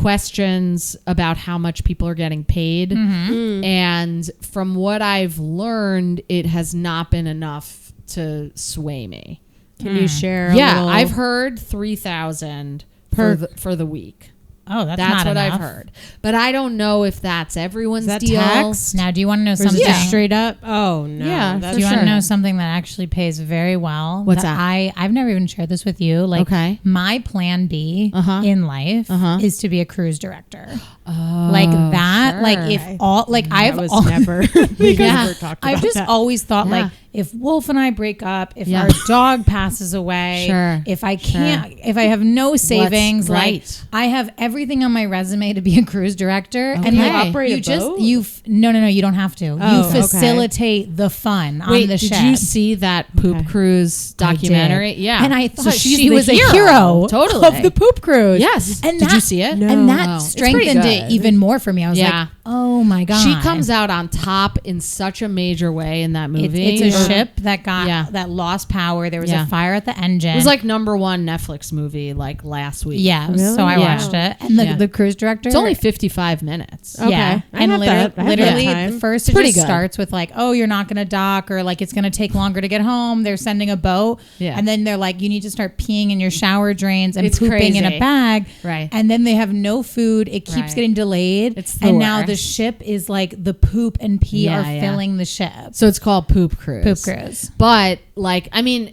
questions about how much people are getting paid. Mm-hmm. And from what I've learned, it has not been enough to sway me. Can you share? I've heard 3,000 for the week. Oh, that's what enough. I've heard. But I don't know if that's everyone's deal. Tax? Now, do you want to know Or is something? it just straight up? Oh no. Yeah, That's Do you want to know something that actually pays very well? What's that? I've never even shared this with you. Like, Okay. my plan B in life is to be a cruise director. Oh, Like that. sure. Like if all, like I've was all, never. Yeah. I've just always thought Yeah. like if Wolf and I break up, if Yeah. our dog passes away, Sure. if I can't, if I have no savings, like right. I have everything on my resume to be a cruise director. And Okay. like, You operate you a just, boat? no, you don't have to. Oh, You okay. facilitate the fun on Wait, the did ship. you see that Poop Cruise I documentary? did. Yeah. And I thought she's she the was a hero Totally. of the poop cruise. Yes. And Did that, you see it? No. And that Oh, it's strengthened pretty it good. even more for me. I was Yeah. like, oh my God. She comes out on top in such a major way in that movie. It's a ship that got Yeah. that lost power. There was Yeah. a fire at the engine. It was like #1 Netflix movie like last week. yeah. Really? So I Yeah. watched it, and the, Yeah. the cruise director. It's only 55 minutes. Okay. Yeah, I and have that. I have literally, that time. the first It's it pretty just good. starts with like, oh, you're not going to dock, or like it's going to take longer to get home. They're sending a boat, Yeah. and then they're like, you need to start peeing in your shower drains and It's pooping in crazy. a bag, Right. And then they have no food. It keeps Right. getting delayed, It's the and now the worst. ship is like the poop and pee Yeah, are yeah. filling the ship. So it's called Poop Cruise. Poop cruise. But like, I mean,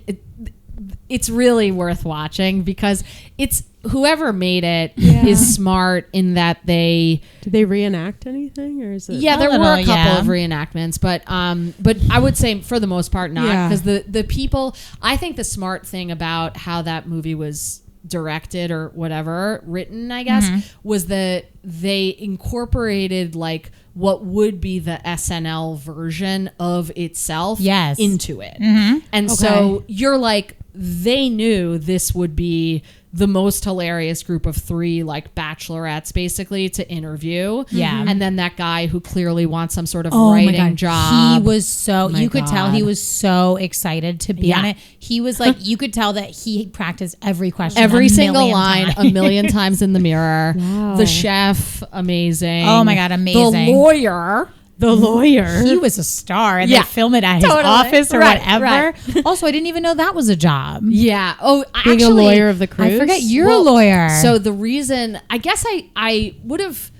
it's really worth watching because it's whoever made it is smart in that they. Did they reenact anything, or is it? Yeah, A there were little, a couple yeah. of reenactments, but I would say for the most part not, Yeah. because the people. I think the smart thing about how that movie was directed or whatever written, I guess, was that they incorporated like what would be the SNL version of itself Yes. into it. And so you're like, they knew this would be the most hilarious group of 3 like bachelorettes basically to interview. Yeah. And then that guy who clearly wants some sort of Oh my writing God. job. He was so, My you could tell he God. was so excited to be Yeah. on it. He was like, you could tell that he practiced every question. Every a single million line times. a million times in the mirror. Wow. The chef, amazing. Oh my God, amazing. The lawyer. The lawyer. He was a star, and Yeah. they film it at his Totally. office or Right, whatever. Also, I didn't even know that was a job. Yeah. Oh, Being actually, a lawyer of the cruise. I forget you're Well, a lawyer. So the reason, I guess I would have,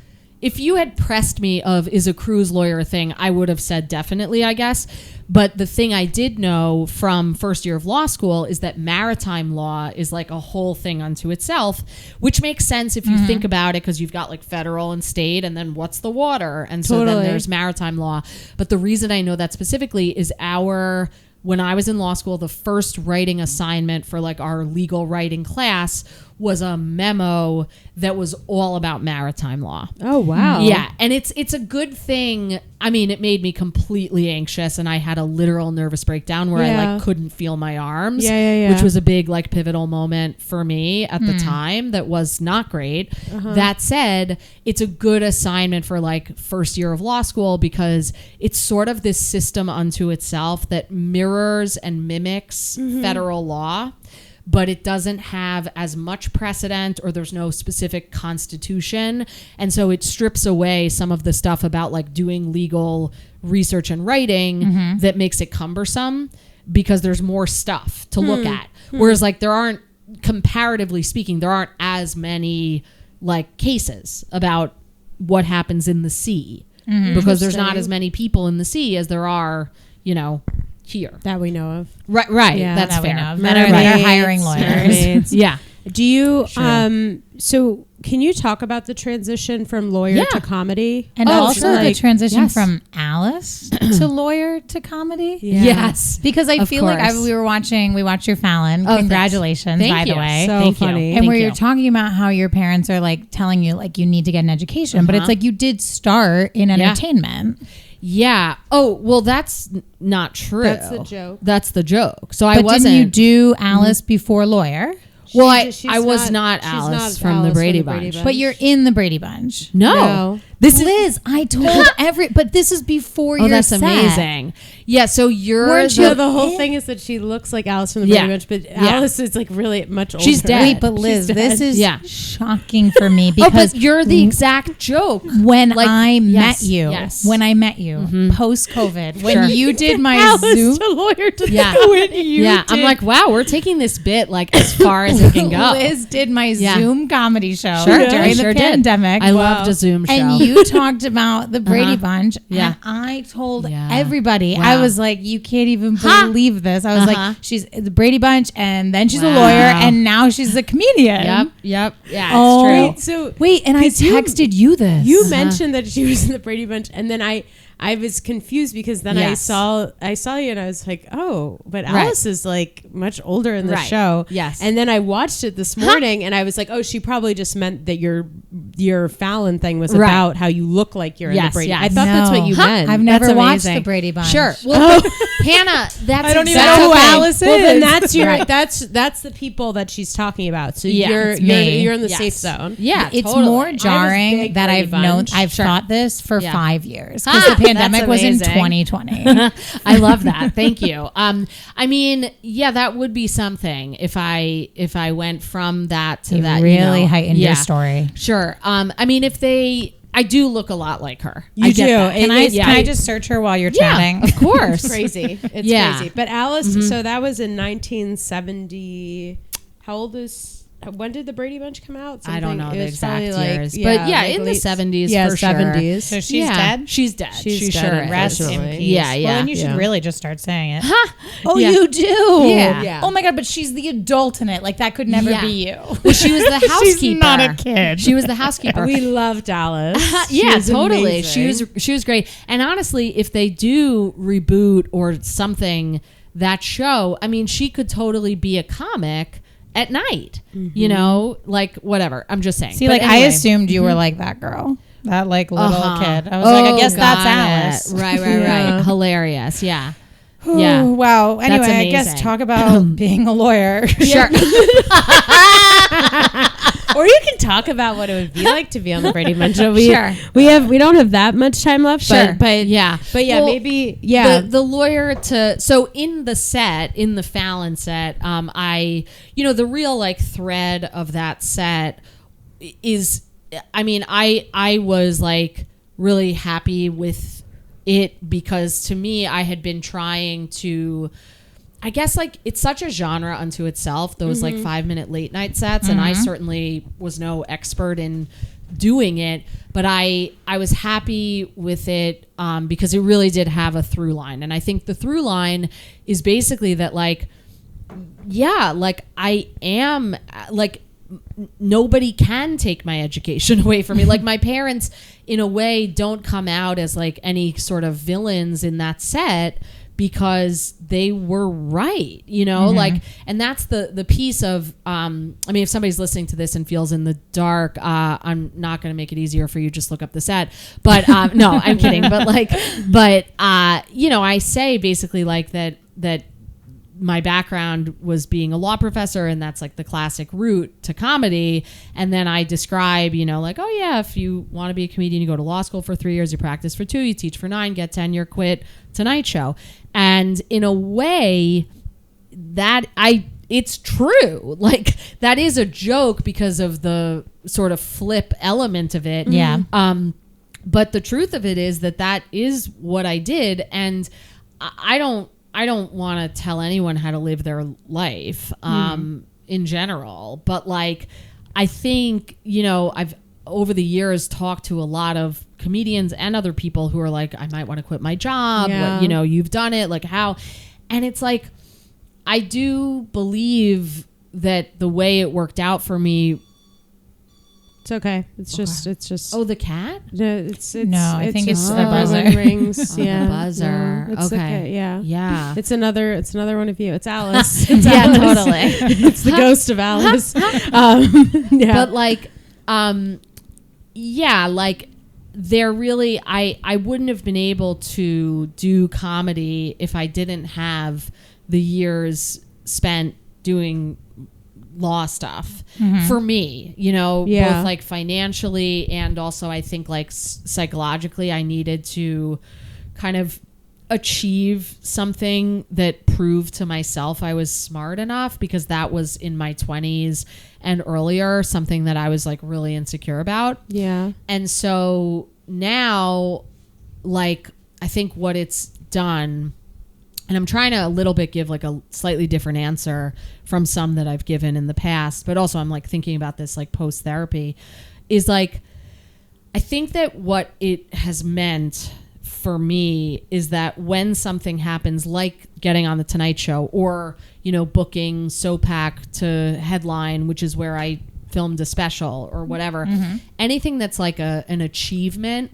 if you had pressed me of is a cruise lawyer a thing, I would have said definitely, I guess. But the thing I did know from first year of law school is that maritime law is like a whole thing unto itself, which makes sense if you think about it, because you've got like federal and state, and then what's the water? And so then Totally. there's maritime law. But the reason I know that specifically is when I was in law school, the first writing assignment for like our legal writing class was a memo that was all about maritime law. Oh wow. Yeah, and it's a good thing. I mean, it made me completely anxious, and I had a literal nervous breakdown where I Yeah. like couldn't feel my arms, Yeah. which was a big like pivotal moment for me at the time. That was not great. That said, it's a good assignment for like first year of law school, because it's sort of this system unto itself that mirrors and mimics federal law, but it doesn't have as much precedent, or there's no specific constitution. And so it strips away some of the stuff about like doing legal research and writing that makes it cumbersome, because there's more stuff to look at. Whereas like comparatively speaking, there aren't as many like cases about what happens in the sea, because there's not as many people in the sea as there are, here. That we know of. Right. Yeah, That's that we fair. know of. That are hiring lawyers. Mermaids. Yeah. Do you Sure. so can you talk about the transition from lawyer to comedy? And also the like- transition yes. from Alice to lawyer to comedy. Yeah. Yes. Because I Of feel like course. we watched your Fallon. Oh, Congratulations, thanks. by Thank the you. way. So Thank you. funny. And Thank where you. you're talking about how your parents are like telling you like you need to get an education, but it's like you did start in entertainment. Yeah. Oh, well, that's not true. That's the joke. That's the joke. So But I wasn't. didn't you do Alice before lawyer? well, She's I was not- not she's Alice not from Alice the Brady Bunch. But you're in the Brady Bunch. No. No. This is. Liz, I told but this is before Oh, your that's set. amazing. Yeah, so you're Weren't No, you- the whole thing is that she looks like Alice from the Brady Yeah. Bunch, but Yeah. Alice is like really much older. She's dead. Wait, but Liz, She's this dead. is Yeah. shocking for me Oh, because but you're the exact joke. when Like, I met yes, you, yes. when I met you post COVID, when Sure. you did my Alice, Zoom. a lawyer to Yeah. when you Yeah, I'm did. like, wow, we're taking this bit like as far as it can go. Liz did my Yeah. Zoom comedy show Sure, during I the sure did. pandemic. I loved a Zoom show. And you talked about the Brady Bunch, Yeah. and I told Yeah. everybody. Wow. I was like, "You can't even Ha! believe this." I was Uh-huh. like, "She's the Brady Bunch, and then she's a Wow. lawyer, and now she's a comedian." Yep. Yeah, Oh. it's true. Wait, so Wait, and I 'cause you- texted you this. You mentioned that she was in the Brady Bunch, and then I was confused because then Yes. I saw you and I was like, oh, but Right. Alice is like much older in the Right. show. Yes. And then I watched it this morning and I was like, oh, she probably just meant that your Fallon thing was Right. about how you look like you're in the Yes, Brady. yes. I thought that's what you No. meant. I've never That's watched the amazing. Brady Bunch. Sure. Well, but Hannah, that's I don't even exactly know who Alice Well, then is. that's your Right. that's the people that she's talking about. So Yeah, you're it's me. you're in the Yes. safe zone. Yeah, It's totally. more I was jarring big that Brady I've known. Bunch. I've Sure. thought this for Yeah. 5 years because Ah, the pandemic that's was in amazing. 2020. I love that. Thank you. I mean, yeah, that would be something if I went from that to You that. really know. heightened Yeah. your story. Sure. I mean, I do look a lot like her. You I get do. that. And Can I just search her while you're Yeah, chatting? of course. It's crazy. It's Yeah. crazy. But Alice, so that was in 1970. How old is? When did the Brady Bunch come out? I don't know Something- the it was exact probably like- years, but yeah, like in the late- 70s Yeah, for sure. 70s. So she's dead? She's dead. She's she dead, sure is. Rest in unfortunately. peace. Yeah, yeah. Well, then you should Yeah. really just start saying it. Huh? Oh, Yeah. you do? Yeah. Yeah. Oh my God, but she's the adult in it. Like that could never Yeah. be you. Well, she was the housekeeper. She's not a kid. She was the housekeeper. We loved Alice. She Yeah, was totally. amazing. She was great. And honestly, if they do reboot or something that show, I mean, she could totally be a comic at night. You know, like whatever. I'm just saying. See, But like I anyway. assumed you were like that girl, that like little Uh-huh. kid. I was like, I guess that's got Alice. it. Right. Yeah. Hilarious. Yeah. Ooh, Yeah. Wow. Anyway, That's I guess amazing. talk about being a lawyer. Sure. Or you can talk about what it would be like to be on the Brady Bunch. So Sure. we don't have that much time left. Sure. But yeah. yeah, Well, maybe yeah. The lawyer so in the Fallon set, the real like thread of that set is, I mean, I was like really happy with it because to me, I had been trying to, I guess like it's such a genre unto itself, those like 5-minute late night sets. And I certainly was no expert in doing it, but I was happy with it because it really did have a through line. And I think the through line is basically that like, yeah, like I am like, nobody can take my education away from me. Like my parents in a way don't come out as like any sort of villains in that set because they were right, you know, like, and that's the piece of, I mean, if somebody's listening to this and feels in the dark, I'm not going to make it easier for you. Just look up the set, but, no, I'm kidding. But I say basically like that my background was being a law professor, and that's like the classic route to comedy. And then I describe, like, oh yeah, if you want to be a comedian, you go to law school for 3 years, you practice for 2, you teach for 9, get tenure, quit, Tonight Show. And in a way it's true. Like that is a joke because of the sort of flip element of it. Yeah. But the truth of it is that is what I did. And I don't want to tell anyone how to live their life in general. But like, I think, I've over the years talked to a lot of comedians and other people who are like, I might want to quit my job. Yeah. Like, you've done it. Like how? And it's like, I do believe that the way it worked out for me. It's okay. It's just. Oh, the cat? It's No, I think just it's the my buzzer. phone rings. Oh, yeah, the buzzer. No, it's Okay. Yeah. Yeah. It's another one of you. It's Alice. It's Yeah, Alice. totally. It's the ghost of Alice. Yeah. But like, yeah, like they're really, I wouldn't have been able to do comedy if I didn't have the years spent doing law stuff for me, Yeah. both like financially and also I think like psychologically I needed to kind of achieve something that proved to myself I was smart enough, because that was in my 20s and earlier, something that I was like really insecure about. Yeah. And so now, like, I think what it's done, and I'm trying to a little bit give like a slightly different answer from some that I've given in the past, but also I'm like thinking about this like post therapy, is like, I think that what it has meant for me is that when something happens, like getting on the Tonight Show, or, you know, booking SOPAC to headline, which is where I filmed a special or whatever, anything that's like an achievement,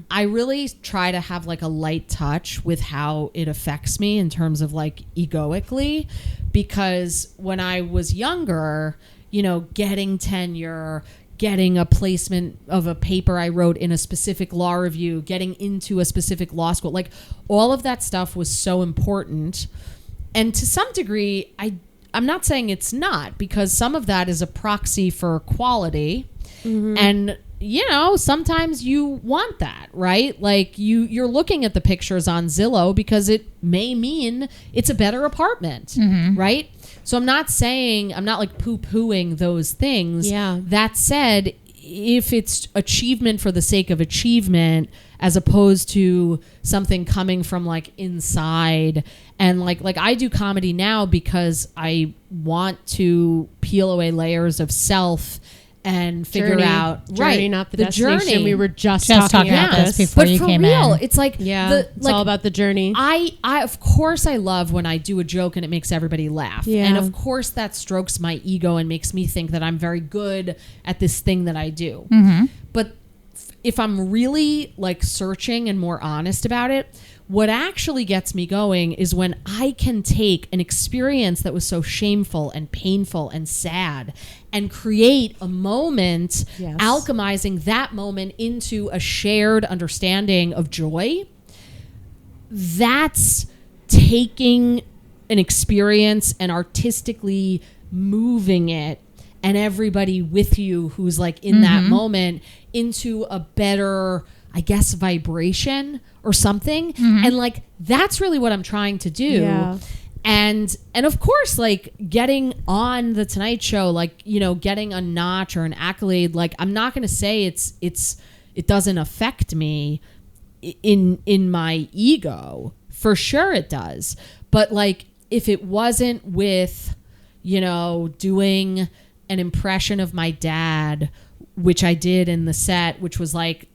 I really try to have like a light touch with how it affects me in terms of like egoically, because when I was younger, you know, getting tenure, getting a placement of a paper I wrote in a specific law review, getting into a specific law school, like all of that stuff was so important. And to some degree, I'm not saying it's not, because some of that is a proxy for quality. And, you know, sometimes you want that, right? Like you're looking at the pictures on Zillow because it may mean it's a better apartment, right? So I'm not like poo-pooing those things. Yeah. That said, if it's achievement for the sake of achievement, as opposed to something coming from like inside, and like I do comedy now because I want to peel away layers of self and figure out journey, not the destination. Journey. We were just talking about this before but you for came real, in. it's like it's all about the journey. I of course I love when I do a joke and it makes everybody laugh, and of course that strokes my ego and makes me think that I'm very good at this thing that I do. But if I'm really like searching and more honest about it, what actually gets me going is when I can take an experience that was so shameful and painful and sad and create a moment, alchemizing that moment into a shared understanding of joy. That's taking an experience and artistically moving it, and everybody with you who's like in that moment, into a better, I guess, vibration or something. And like, that's really what I'm trying to do. Yeah. And of course, like getting on the Tonight Show, like, you know, getting a notch or an accolade, like I'm not going to say it doesn't affect me in my ego. For sure it does. But like, if it wasn't with, you know, doing an impression of my dad, which I did in the set, which was like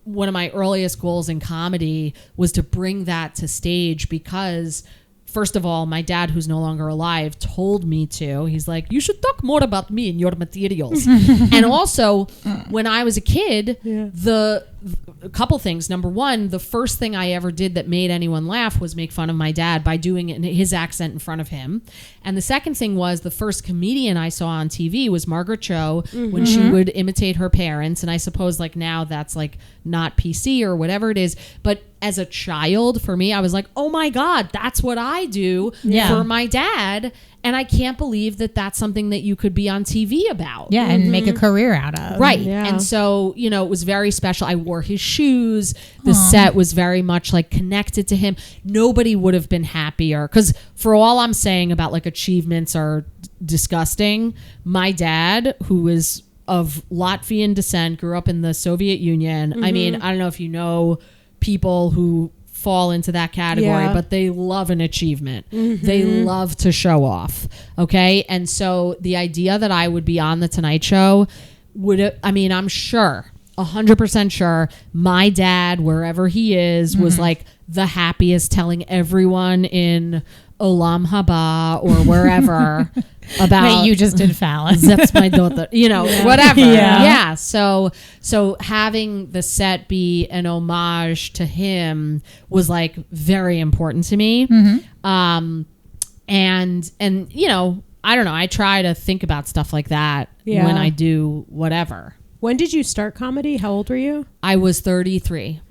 one of my earliest goals in comedy, was to bring that to stage, because first of all, my dad, who's no longer alive, told me to. He's like, you should talk more about me in your materials. And also, when I was a kid, a couple things. Number one, the first thing I ever did that made anyone laugh was make fun of my dad by doing it in his accent in front of him. And the second thing was, the first comedian I saw on TV was Margaret Cho, when she would imitate her parents. And I suppose like now that's like not PC or whatever it is. But as a child, for me, I was like, oh my God, that's what I do for my dad. And I can't believe that that's something that you could be on TV about. Yeah, and make a career out of. Right. Yeah. And so, you know, it was very special. I wore his shoes. The set was very much like connected to him. Nobody would have been happier, because for all I'm saying about like achievements are disgusting, my dad, who is of Latvian descent, grew up in the Soviet Union. I mean, I don't know if you know people who fall into that category, but they love an achievement. They love to show off. Okay. And so the idea that I would be on the Tonight Show I'm sure, 100% sure, my dad, wherever he is, was like the happiest, telling everyone in Olam Haba or wherever about that you just did phallus. That's my daughter, you know, whatever. Yeah. So having the set be an homage to him was like very important to me. And you know, I don't know, I try to think about stuff like that when I do whatever. When did you start comedy? How old were you? I was 33.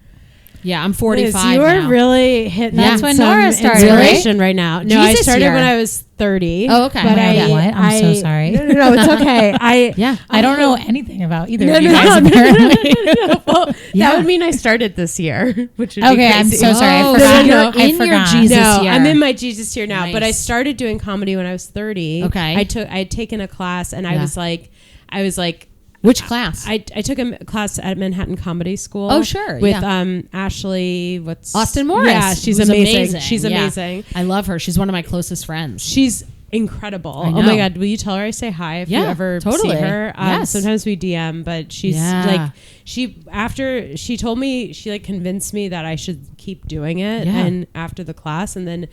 Yeah, I'm Liz, 45 you are now. really hitting That's on when some Nora started, inspiration right now. No, I Jesus started year. when I was 30. Oh, okay. But Yeah. What? I'm so sorry. No, it's okay. Yeah. I don't know anything about either No, of you no, guys, no, apparently. Well, Yeah. that would mean I started this year, which would be Okay, I'm crazy. so sorry. I Oh, forgot. so you're I in your forgot. Jesus No, year. I'm in my Jesus year now. But I Nice. started doing comedy when I was 30. Okay. I had taken a class, and I Yeah. was like, Which class? I took a class at Manhattan Comedy School. Oh, sure, with yeah. Ashley. Austin Morris. Yeah, she's who's amazing. She's Yeah. amazing. I love her. She's one of my closest friends. She's incredible. I Oh my know. God, will you tell her I say hi if you Yeah, ever totally. see her? Yes. Sometimes we DM, but she's Yeah. after she told me, she convinced me that I should keep doing it. Yeah. And after the class, and then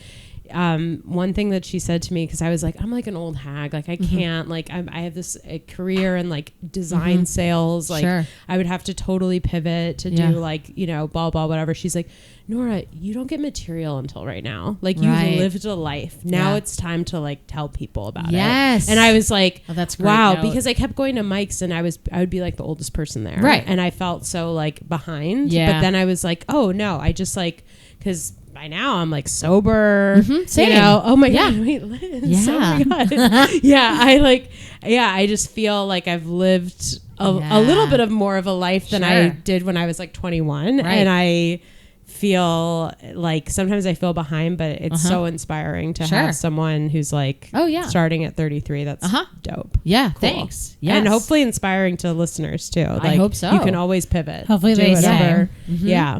one thing that she said to me, because I was like, I'm like an old hag, like I can't, like I have this career in like design sales, like Sure. I would have to totally pivot to Yeah. do like, blah blah whatever. She's like, Nora, you don't get material until right now, like Right. you've lived a life, now Yeah. it's time to like tell people about Yes. it. And I was like, Oh, that's a great wow, note. because I kept going to mics, and I would be like the oldest person there, Right. and I felt so like behind. Yeah. But then I was like, oh no, I just like, because by now I'm like sober. Same. Oh my Yeah. God, wait, Liz. Yeah. Oh my God. I just feel like I've lived a little bit of more of a life than I Sure. did when I was like 21. Right. And I feel like sometimes I feel behind, but it's so inspiring to Sure. have someone who's like Oh, yeah. starting at 33. That's dope. Yeah, Cool. thanks. Yes. And hopefully inspiring to listeners too. Like, hope so. You can always pivot. Hopefully Do they whatever. say. Yeah.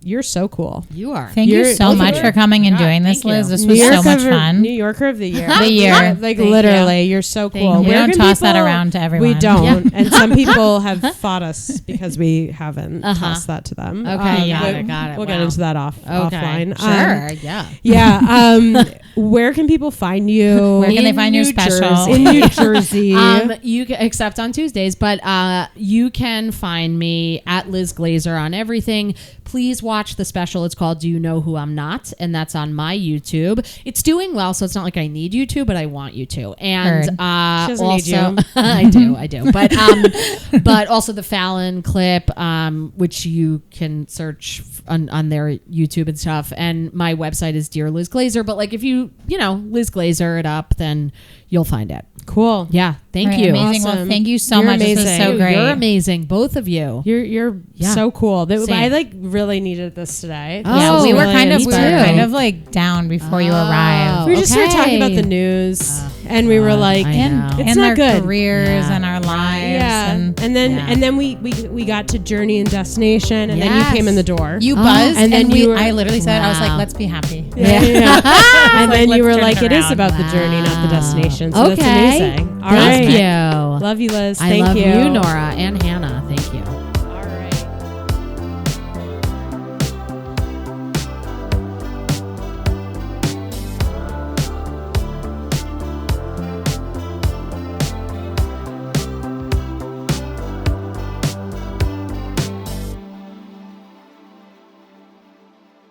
You're so cool. You are. Thank you You're- so both much of for you. coming and God, doing this, thank you. Liz. This was so much fun. New Yorker of the year. The year. Like Thank literally, you're so cool. you. We Where don't can toss that people- around to everyone. We don't. Yeah. And some people have fought us because we haven't tossed that to them. Okay, got it. We'll get Wow. into that offline. Sure. Yeah. Yeah. Where can people find you? Where can they In find your New special? Jersey. In New Jersey. You can, except on Tuesdays, but you can find me at Liz Glazer on everything. Please watch the special. It's called "Do You Know Who I'm Not?" and that's on my YouTube. It's doing well, so it's not like I need you to, but I want you to. And She doesn't also, need you. I do. But also the Fallon clip, which you can search on their YouTube and stuff. And my website is Dear Liz Glazer. But like if you Liz Glazer it up, then you'll find it. Cool. Yeah. Thank Right, you. amazing. Well, Awesome. thank you so You're much. This was amazing. so great. You're amazing, both of you. You're Yeah. so cool. Same. I like really needed this today. Oh, Yeah, we were really kind of inspiring. like down before you Oh. arrived. We just started talking about Okay. the news, and we were like, I And, know. It's and not our good. careers Yeah. and our lives. yeah, And and then we got to Journey and Destination, and then you Yes. came in the door. you buzzed, And then you were- I literally said, I was like, Wow. let's be happy. yeah. and then Like, you were let's turn like, it it is around. about the journey, not the destination. So Okay. that's amazing. All Thank right, you. love you, Liz. I Thank love you. you, Nora and Hannah.